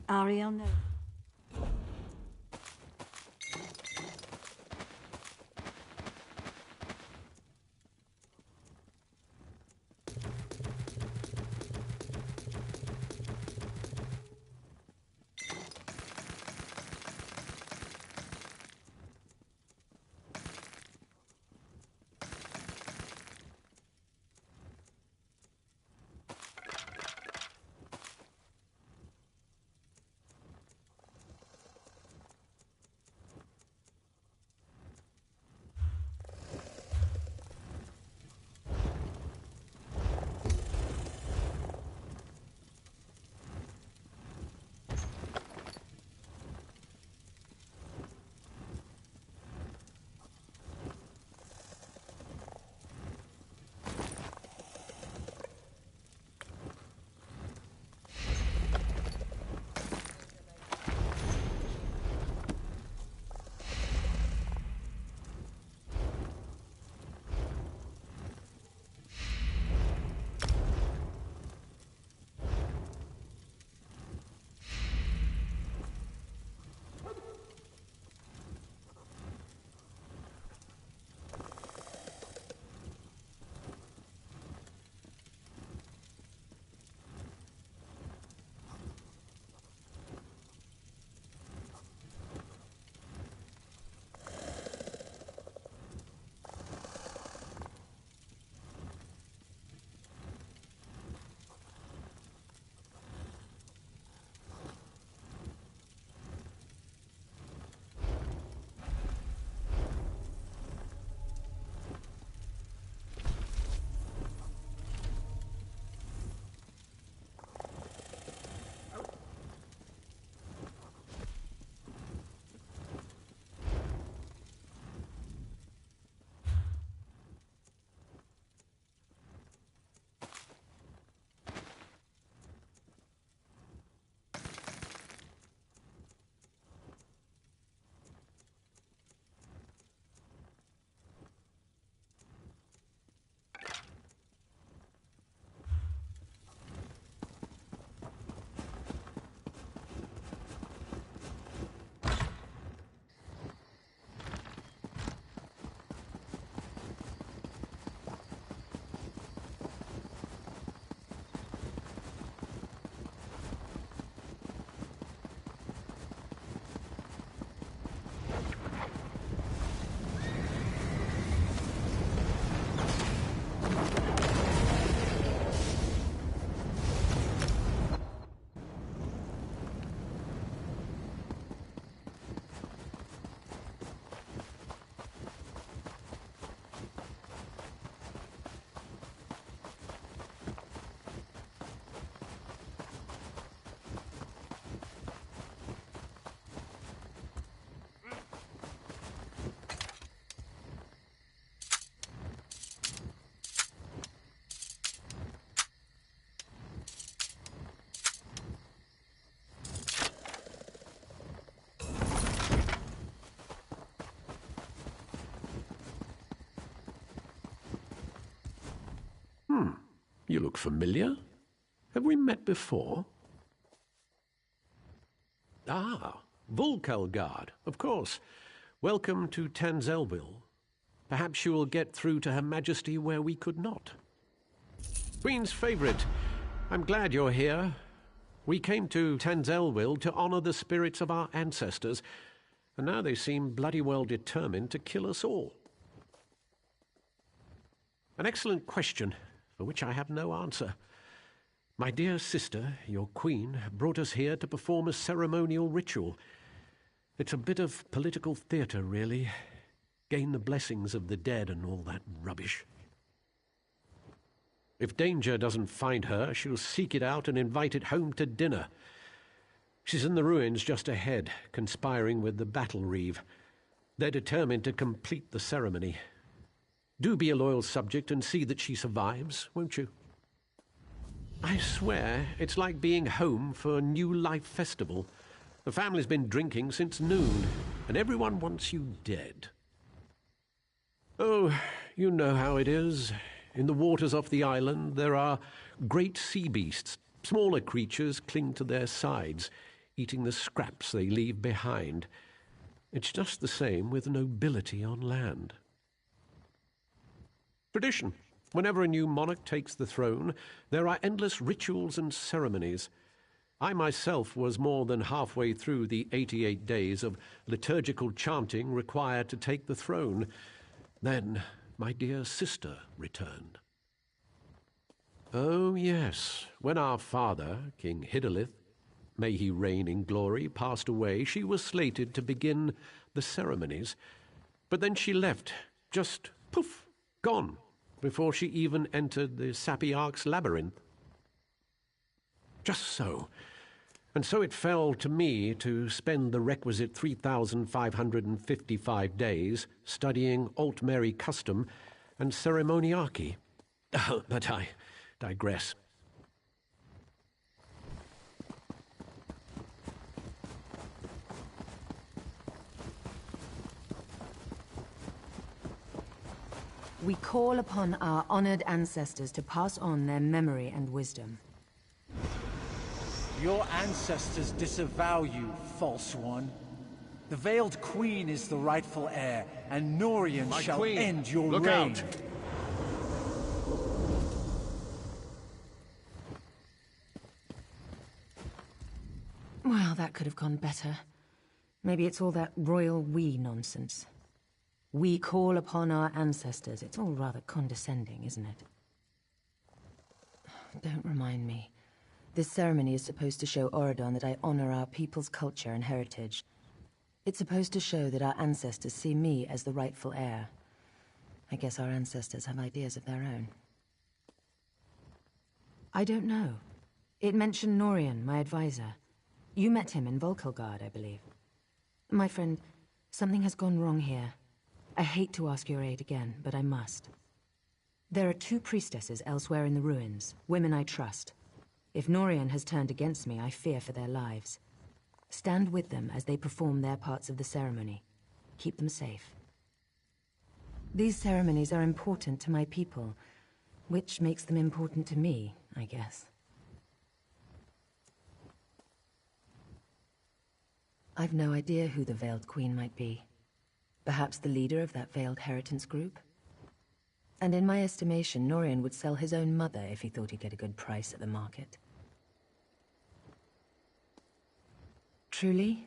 Ariel knows. You look familiar. Have we met before? Ah, Volkelgard, of course. Welcome to Tanzelville. Perhaps you will get through to Her Majesty where we could not. Queen's favourite, I'm glad you're here. We came to Tanzelville to honour the spirits of our ancestors, and now they seem bloody well determined to kill us all. An excellent question, for which I have no answer. My dear sister, your queen, brought us here to perform a ceremonial ritual. It's a bit of political theatre, really. Gain the blessings of the dead and all that rubbish. If danger doesn't find her, she'll seek it out and invite it home to dinner. She's in the ruins just ahead, conspiring with the battle reeve. They're determined to complete the ceremony. Do be a loyal subject and see that she survives, won't you? I swear, it's like being home for a New Life festival. The family's been drinking since noon, and everyone wants you dead. Oh, you know how it is. In the waters off the island, there are great sea beasts. Smaller creatures cling to their sides, eating the scraps they leave behind. It's just the same with nobility on land. Tradition. Whenever a new monarch takes the throne, there are endless rituals and ceremonies. I myself was more than halfway through the 88 days of liturgical chanting required to take the throne. Then my dear sister returned. Oh, yes, when our father, King Hidalith, may he reign in glory, passed away, she was slated to begin the ceremonies. But then she left, just poof, gone, before she even entered the Sapiarch's labyrinth. Just so. And so it fell to me to spend the requisite 3,555 days studying Altmeri custom and ceremoniarchy. But I digress. We call upon our honored ancestors to pass on their memory and wisdom. Your ancestors disavow you, false one. The Veiled Queen is the rightful heir, and Norian shall end your Look reign. out. Well, that could have gone better. Maybe it's all that royal we nonsense. We call upon our ancestors. It's all rather condescending, isn't it? Don't remind me. This ceremony is supposed to show Auridon that I honor our people's culture and heritage. It's supposed to show that our ancestors see me as the rightful heir. I guess our ancestors have ideas of their own. I don't know. It mentioned Norian, my advisor. You met him in Volkelgard, I believe. My friend, something has gone wrong here. I hate to ask your aid again, but I must. There are 2 priestesses elsewhere in the ruins, women I trust. If Norian has turned against me, I fear for their lives. Stand with them as they perform their parts of the ceremony. Keep them safe. These ceremonies are important to my people, which makes them important to me, I guess. I've no idea who the Veiled Queen might be. Perhaps the leader of that Veiled Heritance group? And in my estimation, Norian would sell his own mother if he thought he'd get a good price at the market. Truly?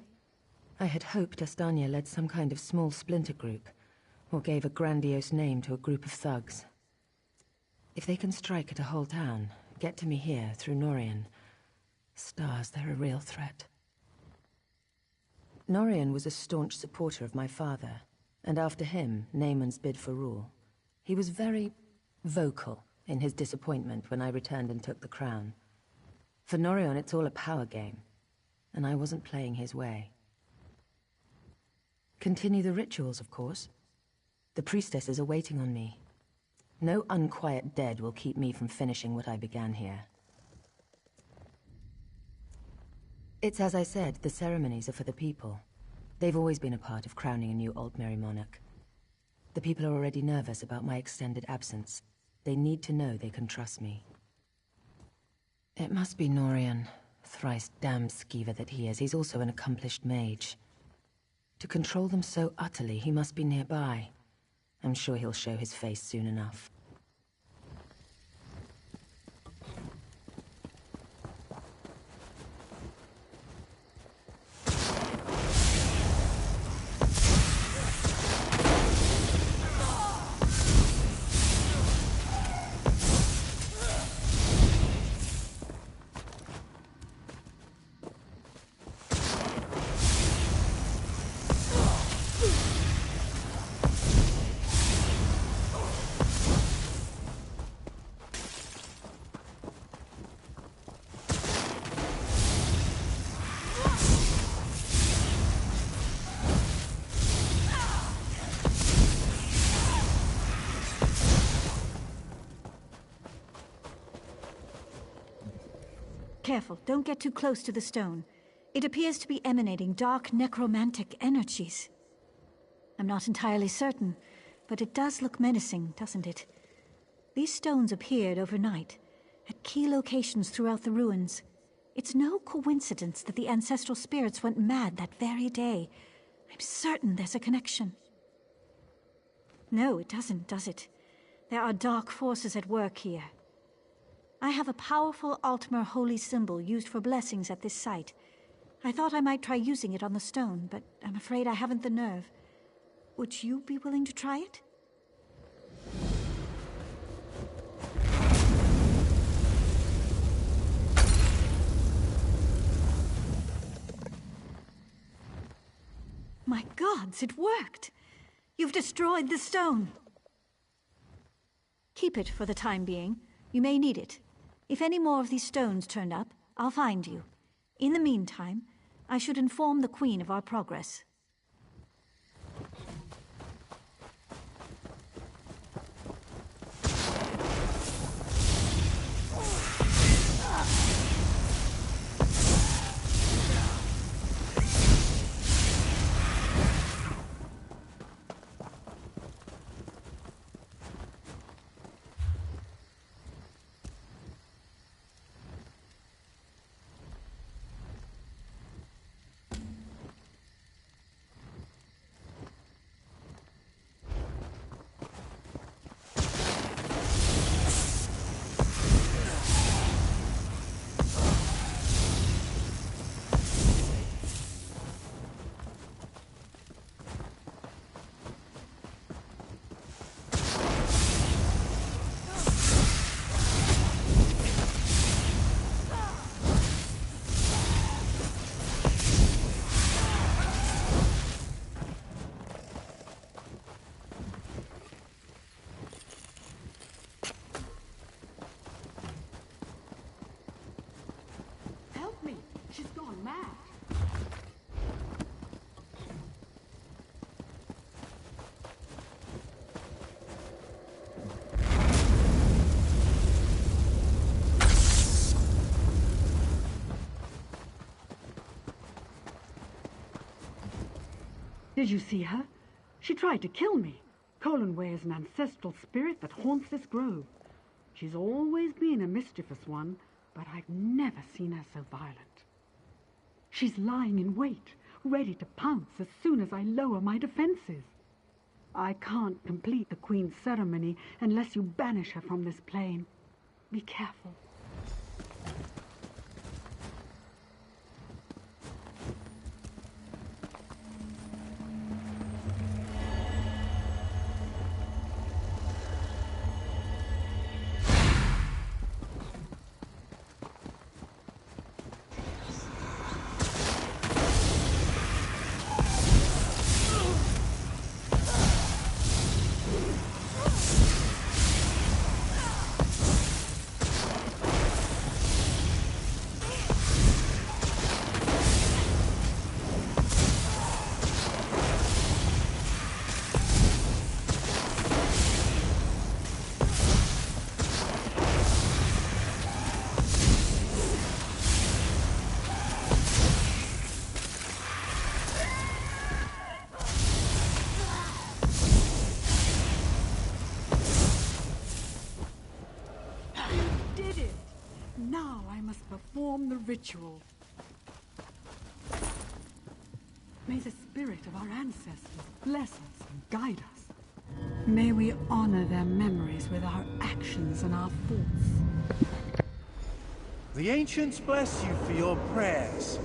I had hoped Astania led some kind of small splinter group, or gave a grandiose name to a group of thugs. If they can strike at a whole town, get to me here through Norian, stars, they're a real threat. Norian was a staunch supporter of my father, and after him, Naaman's bid for rule. He was very vocal in his disappointment when I returned and took the crown. For Norian, it's all a power game, and I wasn't playing his way. Continue the rituals, of course. The priestesses are waiting on me. No unquiet dead will keep me from finishing what I began here. It's as I said, the ceremonies are for the people. They've always been a part of crowning a new Altmeri monarch. The people are already nervous about my extended absence. They need to know they can trust me. It must be Norian. Thrice damned skeever that he is. He's also an accomplished mage. To control them so utterly, he must be nearby. I'm sure he'll show his face soon enough. Careful, don't get too close to the stone. It appears to be emanating dark necromantic energies. I'm not entirely certain, but it does look menacing, doesn't it? These stones appeared overnight, at key locations throughout the ruins. It's no coincidence that the ancestral spirits went mad that very day. I'm certain there's a connection. No, it doesn't, does it? There are dark forces at work here. I have a powerful Altmer holy symbol used for blessings at this site. I thought I might try using it on the stone, but I'm afraid I haven't the nerve. Would you be willing to try it? My gods, it worked! You've destroyed the stone! Keep it for the time being. You may need it. If any more of these stones turn up, I'll find you. In the meantime, I should inform the Queen of our progress. She's gone mad. Did you see her? She tried to kill me. Colanway is an ancestral spirit that haunts this grove. She's always been a mischievous one, but I've never seen her so violent. She's lying in wait, ready to pounce as soon as I lower my defenses. I can't complete the Queen's ceremony unless you banish her from this plane. Be careful. Now I must perform the ritual. May the spirit of our ancestors bless us and guide us. May we honor their memories with our actions and our thoughts. The ancients bless you for your prayers.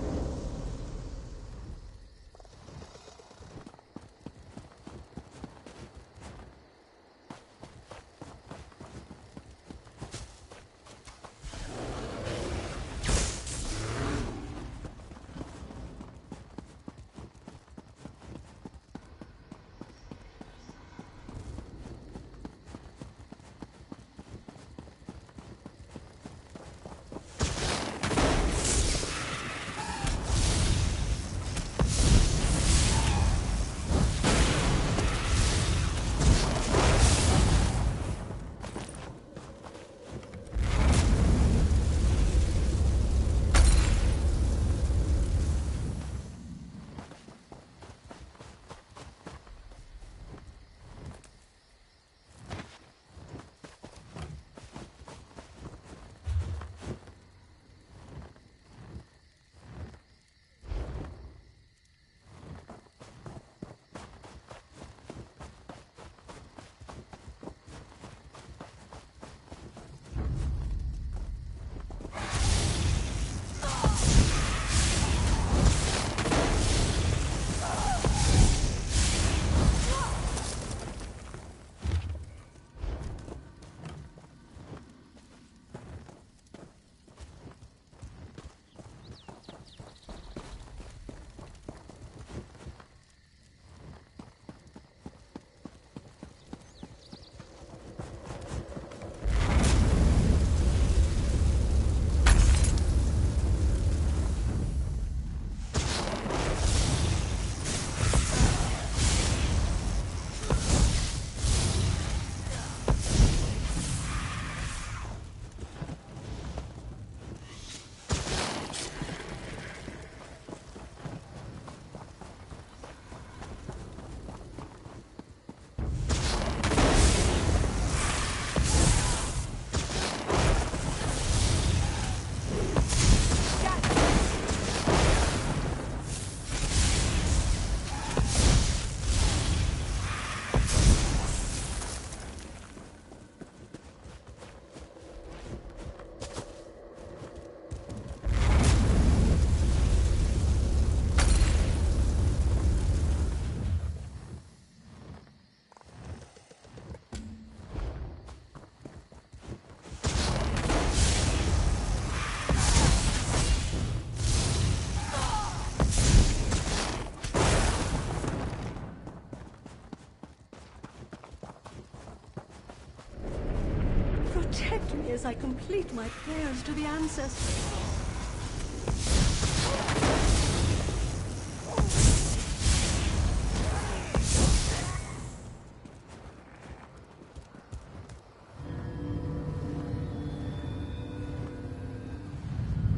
Protect me as I complete my prayers to the ancestors.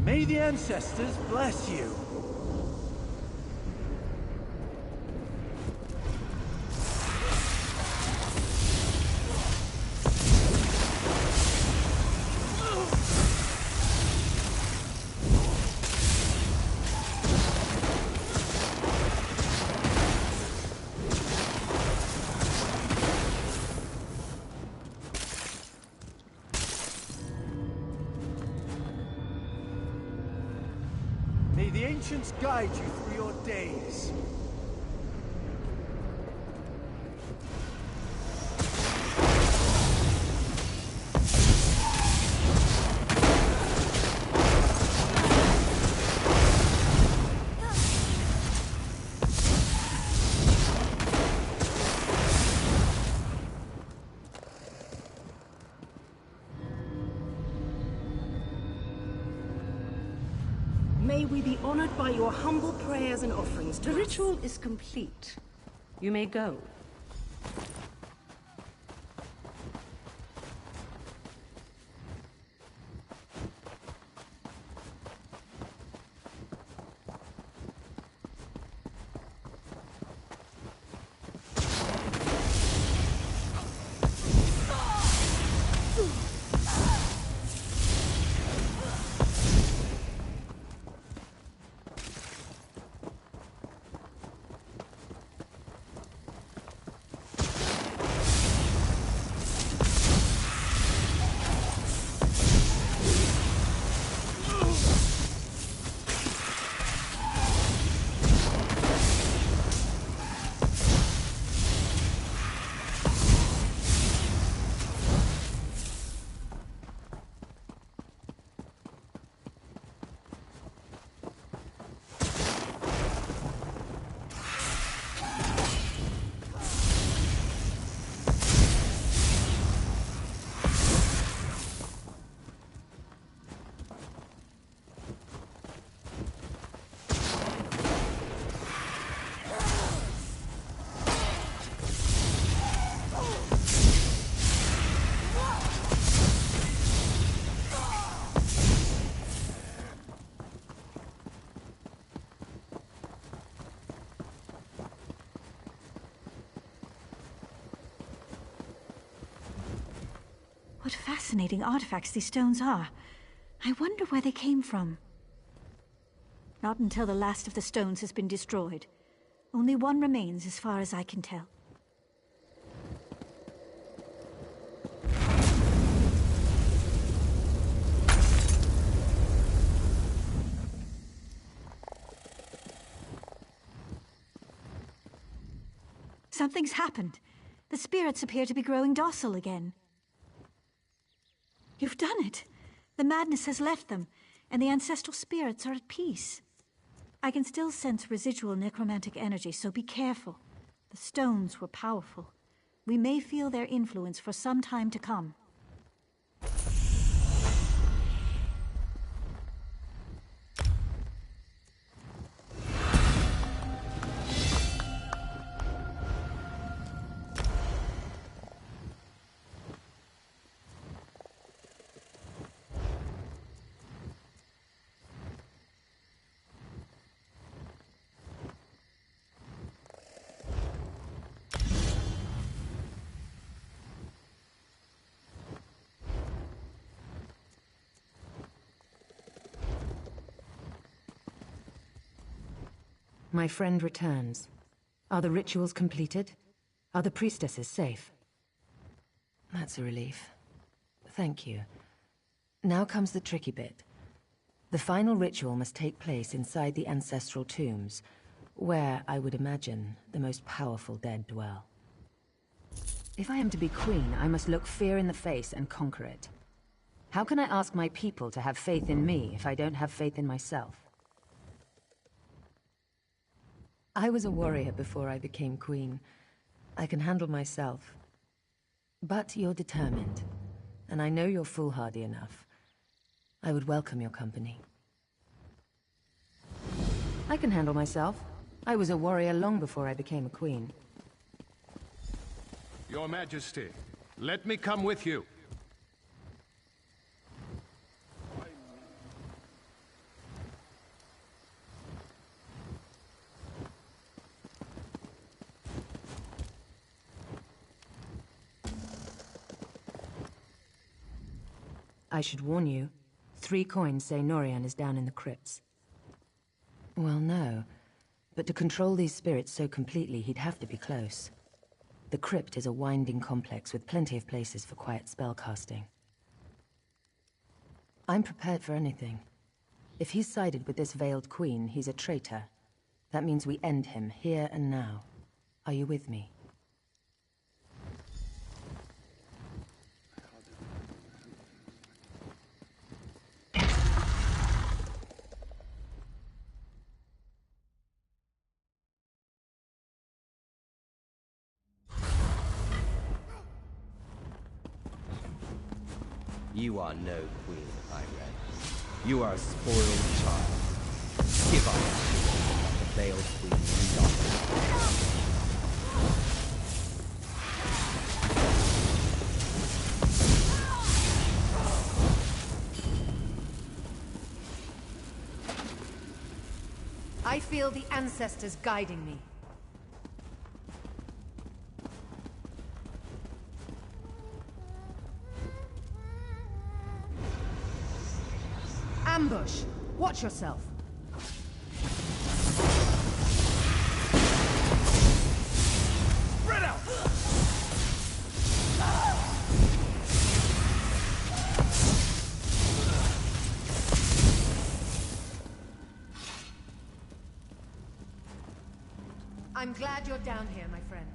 May the ancestors bless you. May the ancients guide you through your days. May we be honored by your humble prayers and offerings. The ritual is complete. You may go. What fascinating artifacts these stones are. I wonder where they came from. Not until the last of the stones has been destroyed. Only one remains as far as I can tell. Something's happened. The spirits appear to be growing docile again. You've done it. The madness has left them, and the ancestral spirits are at peace. I can still sense residual necromantic energy, so be careful. The stones were powerful. We may feel their influence for some time to come. My friend returns. Are the rituals completed? Are the priestesses safe? That's a relief. Thank you. Now comes the tricky bit. The final ritual must take place inside the ancestral tombs, where, I would imagine, the most powerful dead dwell. If I am to be queen, I must look fear in the face and conquer it. How can I ask my people to have faith in me if I don't have faith in myself? I was a warrior before I became queen. I can handle myself. But you're determined. and I know you're foolhardy enough. I would welcome your company. I can handle myself. I was a warrior long before I became a queen. Your Majesty, let me come with you. I should warn you, 3 coins say Norian is down in the crypts. Well, no. But to control these spirits so completely, he'd have to be close. The crypt is a winding complex with plenty of places for quiet spellcasting. I'm prepared for anything. If he's sided with this veiled queen, he's a traitor. That means we end him here and now. Are you with me? You are no queen, Irene. You are a spoiled child. Give up, the veiled queen lead on. I feel the ancestors guiding me. Ambush! Watch yourself! Spread out! I'm glad you're down here, my friend.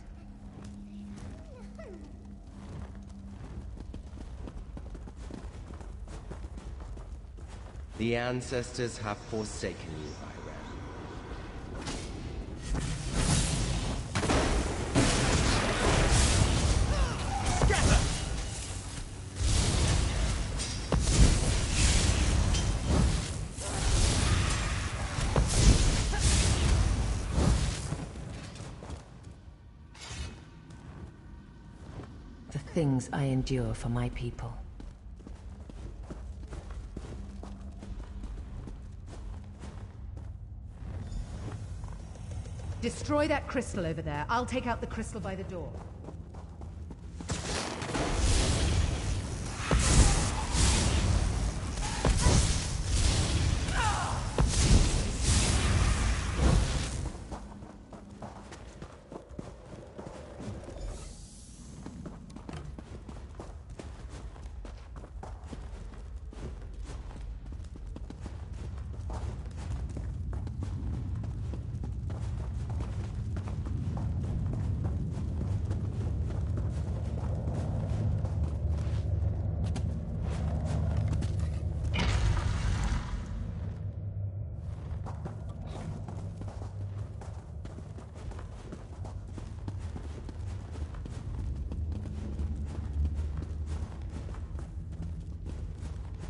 The ancestors have forsaken you, Irene. Scatter! The things I endure for my people. Destroy that crystal over there. I'll take out the crystal by the door.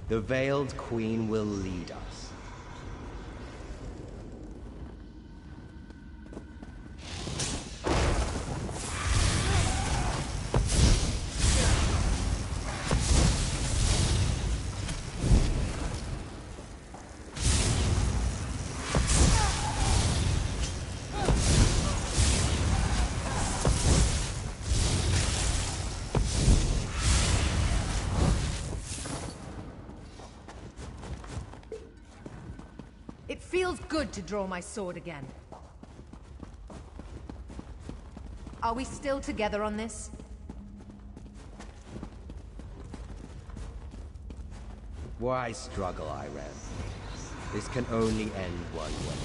The veiled queen will lead us. It feels good to draw my sword again. Are we still together on this? Why struggle, Irene? This can only end one way.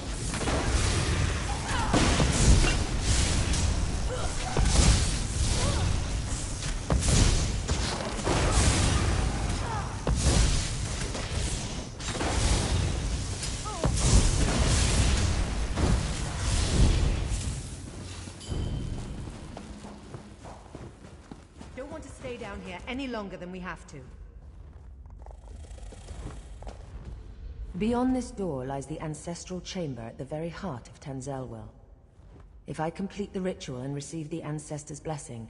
Don't want to stay down here any longer than we have to. Beyond this door lies the ancestral chamber at the very heart of Tanzelwil. If I complete the ritual and receive the ancestors' blessing,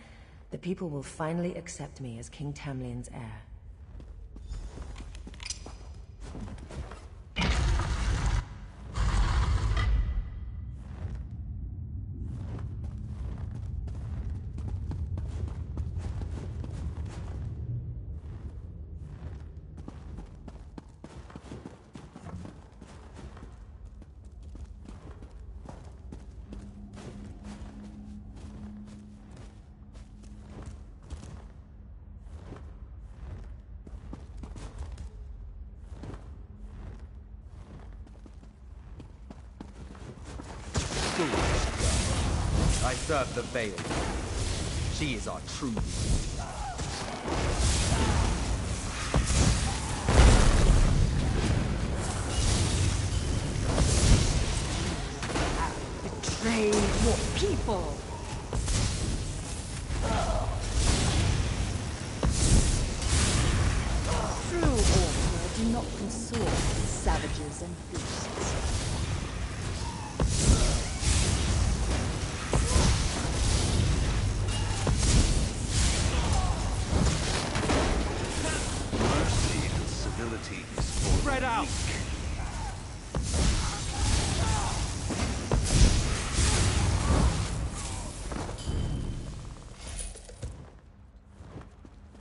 the people will finally accept me as King Tamlin's heir. I serve the Veil. She is our true leader. Betray your people! True warriors do not consort with savages and beasts. Spread out!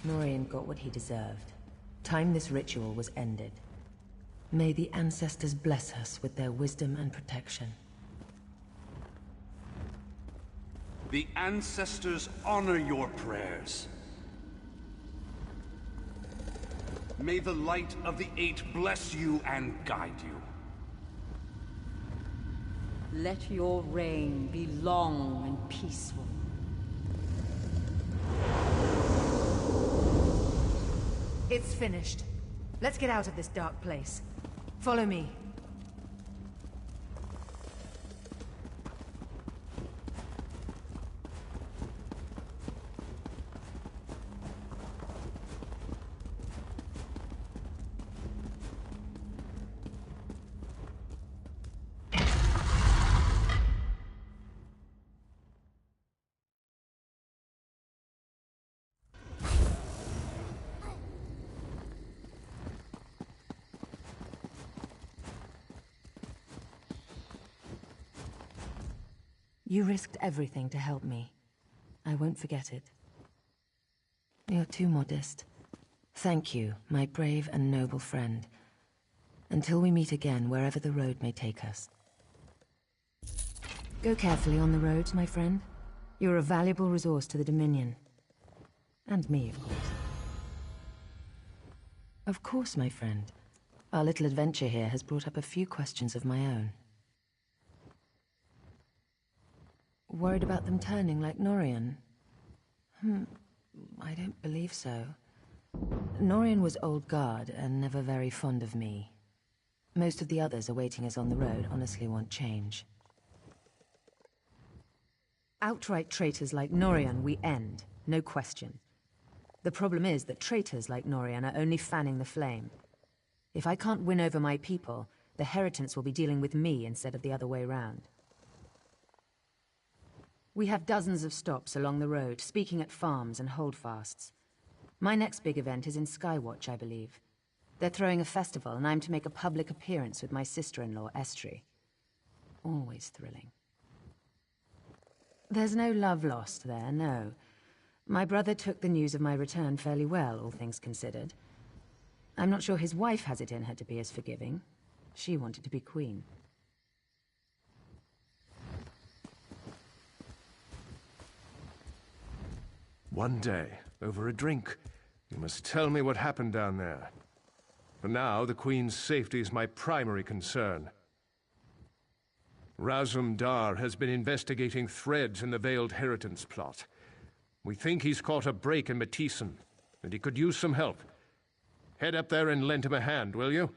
Norian got what he deserved. Time this ritual was ended. May the ancestors bless us with their wisdom and protection. The ancestors honor your prayers. May the light of the Eight bless you and guide you. Let your reign be long and peaceful. It's finished. Let's get out of this dark place. Follow me. You risked everything to help me. I won't forget it. You're too modest. Thank you, my brave and noble friend. Until we meet again, wherever the road may take us. Go carefully on the road, my friend. You're a valuable resource to the Dominion. And me, of course. Of course, my friend. Our little adventure here has brought up a few questions of my own. Worried about them turning like Norian? I don't believe so. Norian was old guard and never very fond of me. Most of the others awaiting us on the road honestly want change. Outright traitors like Norian we end, no question. The problem is that traitors like Norian are only fanning the flame. If I can't win over my people, the Heritants will be dealing with me instead of the other way round. We have dozens of stops along the road, speaking at farms and holdfasts. My next big event is in Skywatch, I believe. They're throwing a festival, and I'm to make a public appearance with my sister-in-law, Estri. Always thrilling. There's no love lost there, no. My brother took the news of my return fairly well, all things considered. I'm not sure his wife has it in her to be as forgiving. She wanted to be queen. One day, over a drink, you must tell me what happened down there. For now, the Queen's safety is my primary concern. Razum Dar has been investigating threads in the Veiled Heritance plot. We think he's caught a break in Matissan, and he could use some help. Head up there and lend him a hand, will you?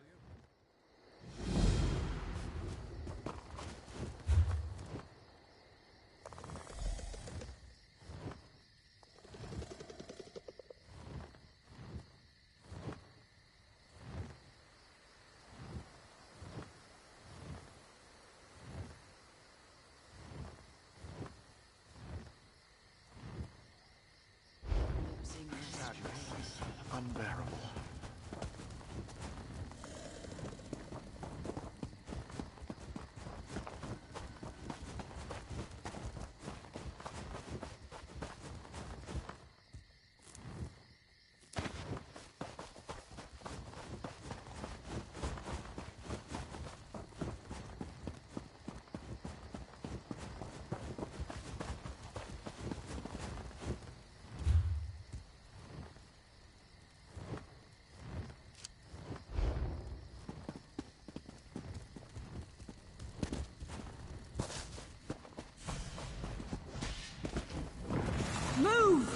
unbearable. Move!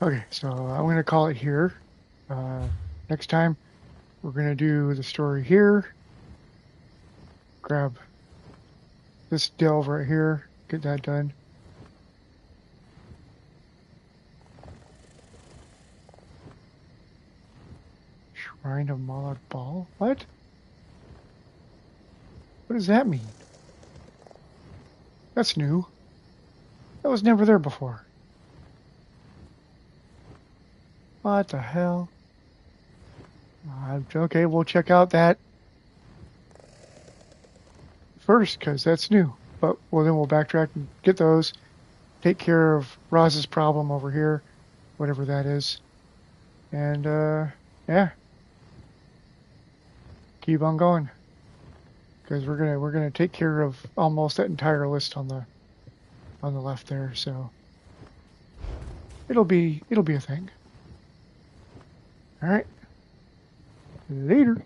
Okay, so I'm going to call it here. Next time, we're going to do the story here. Grab this delve right here. Get that done. Shrine of Malak Ball? What? What does that mean? That's new. That was never there before. What the hell? Okay, we'll check out that first, because that's new. But then we'll backtrack and get those. Take care of Roz's problem over here, whatever that is. And, yeah. Keep on going. Because we're gonna take care of almost that entire list on the left there, so it'll be a thing. All right. Later.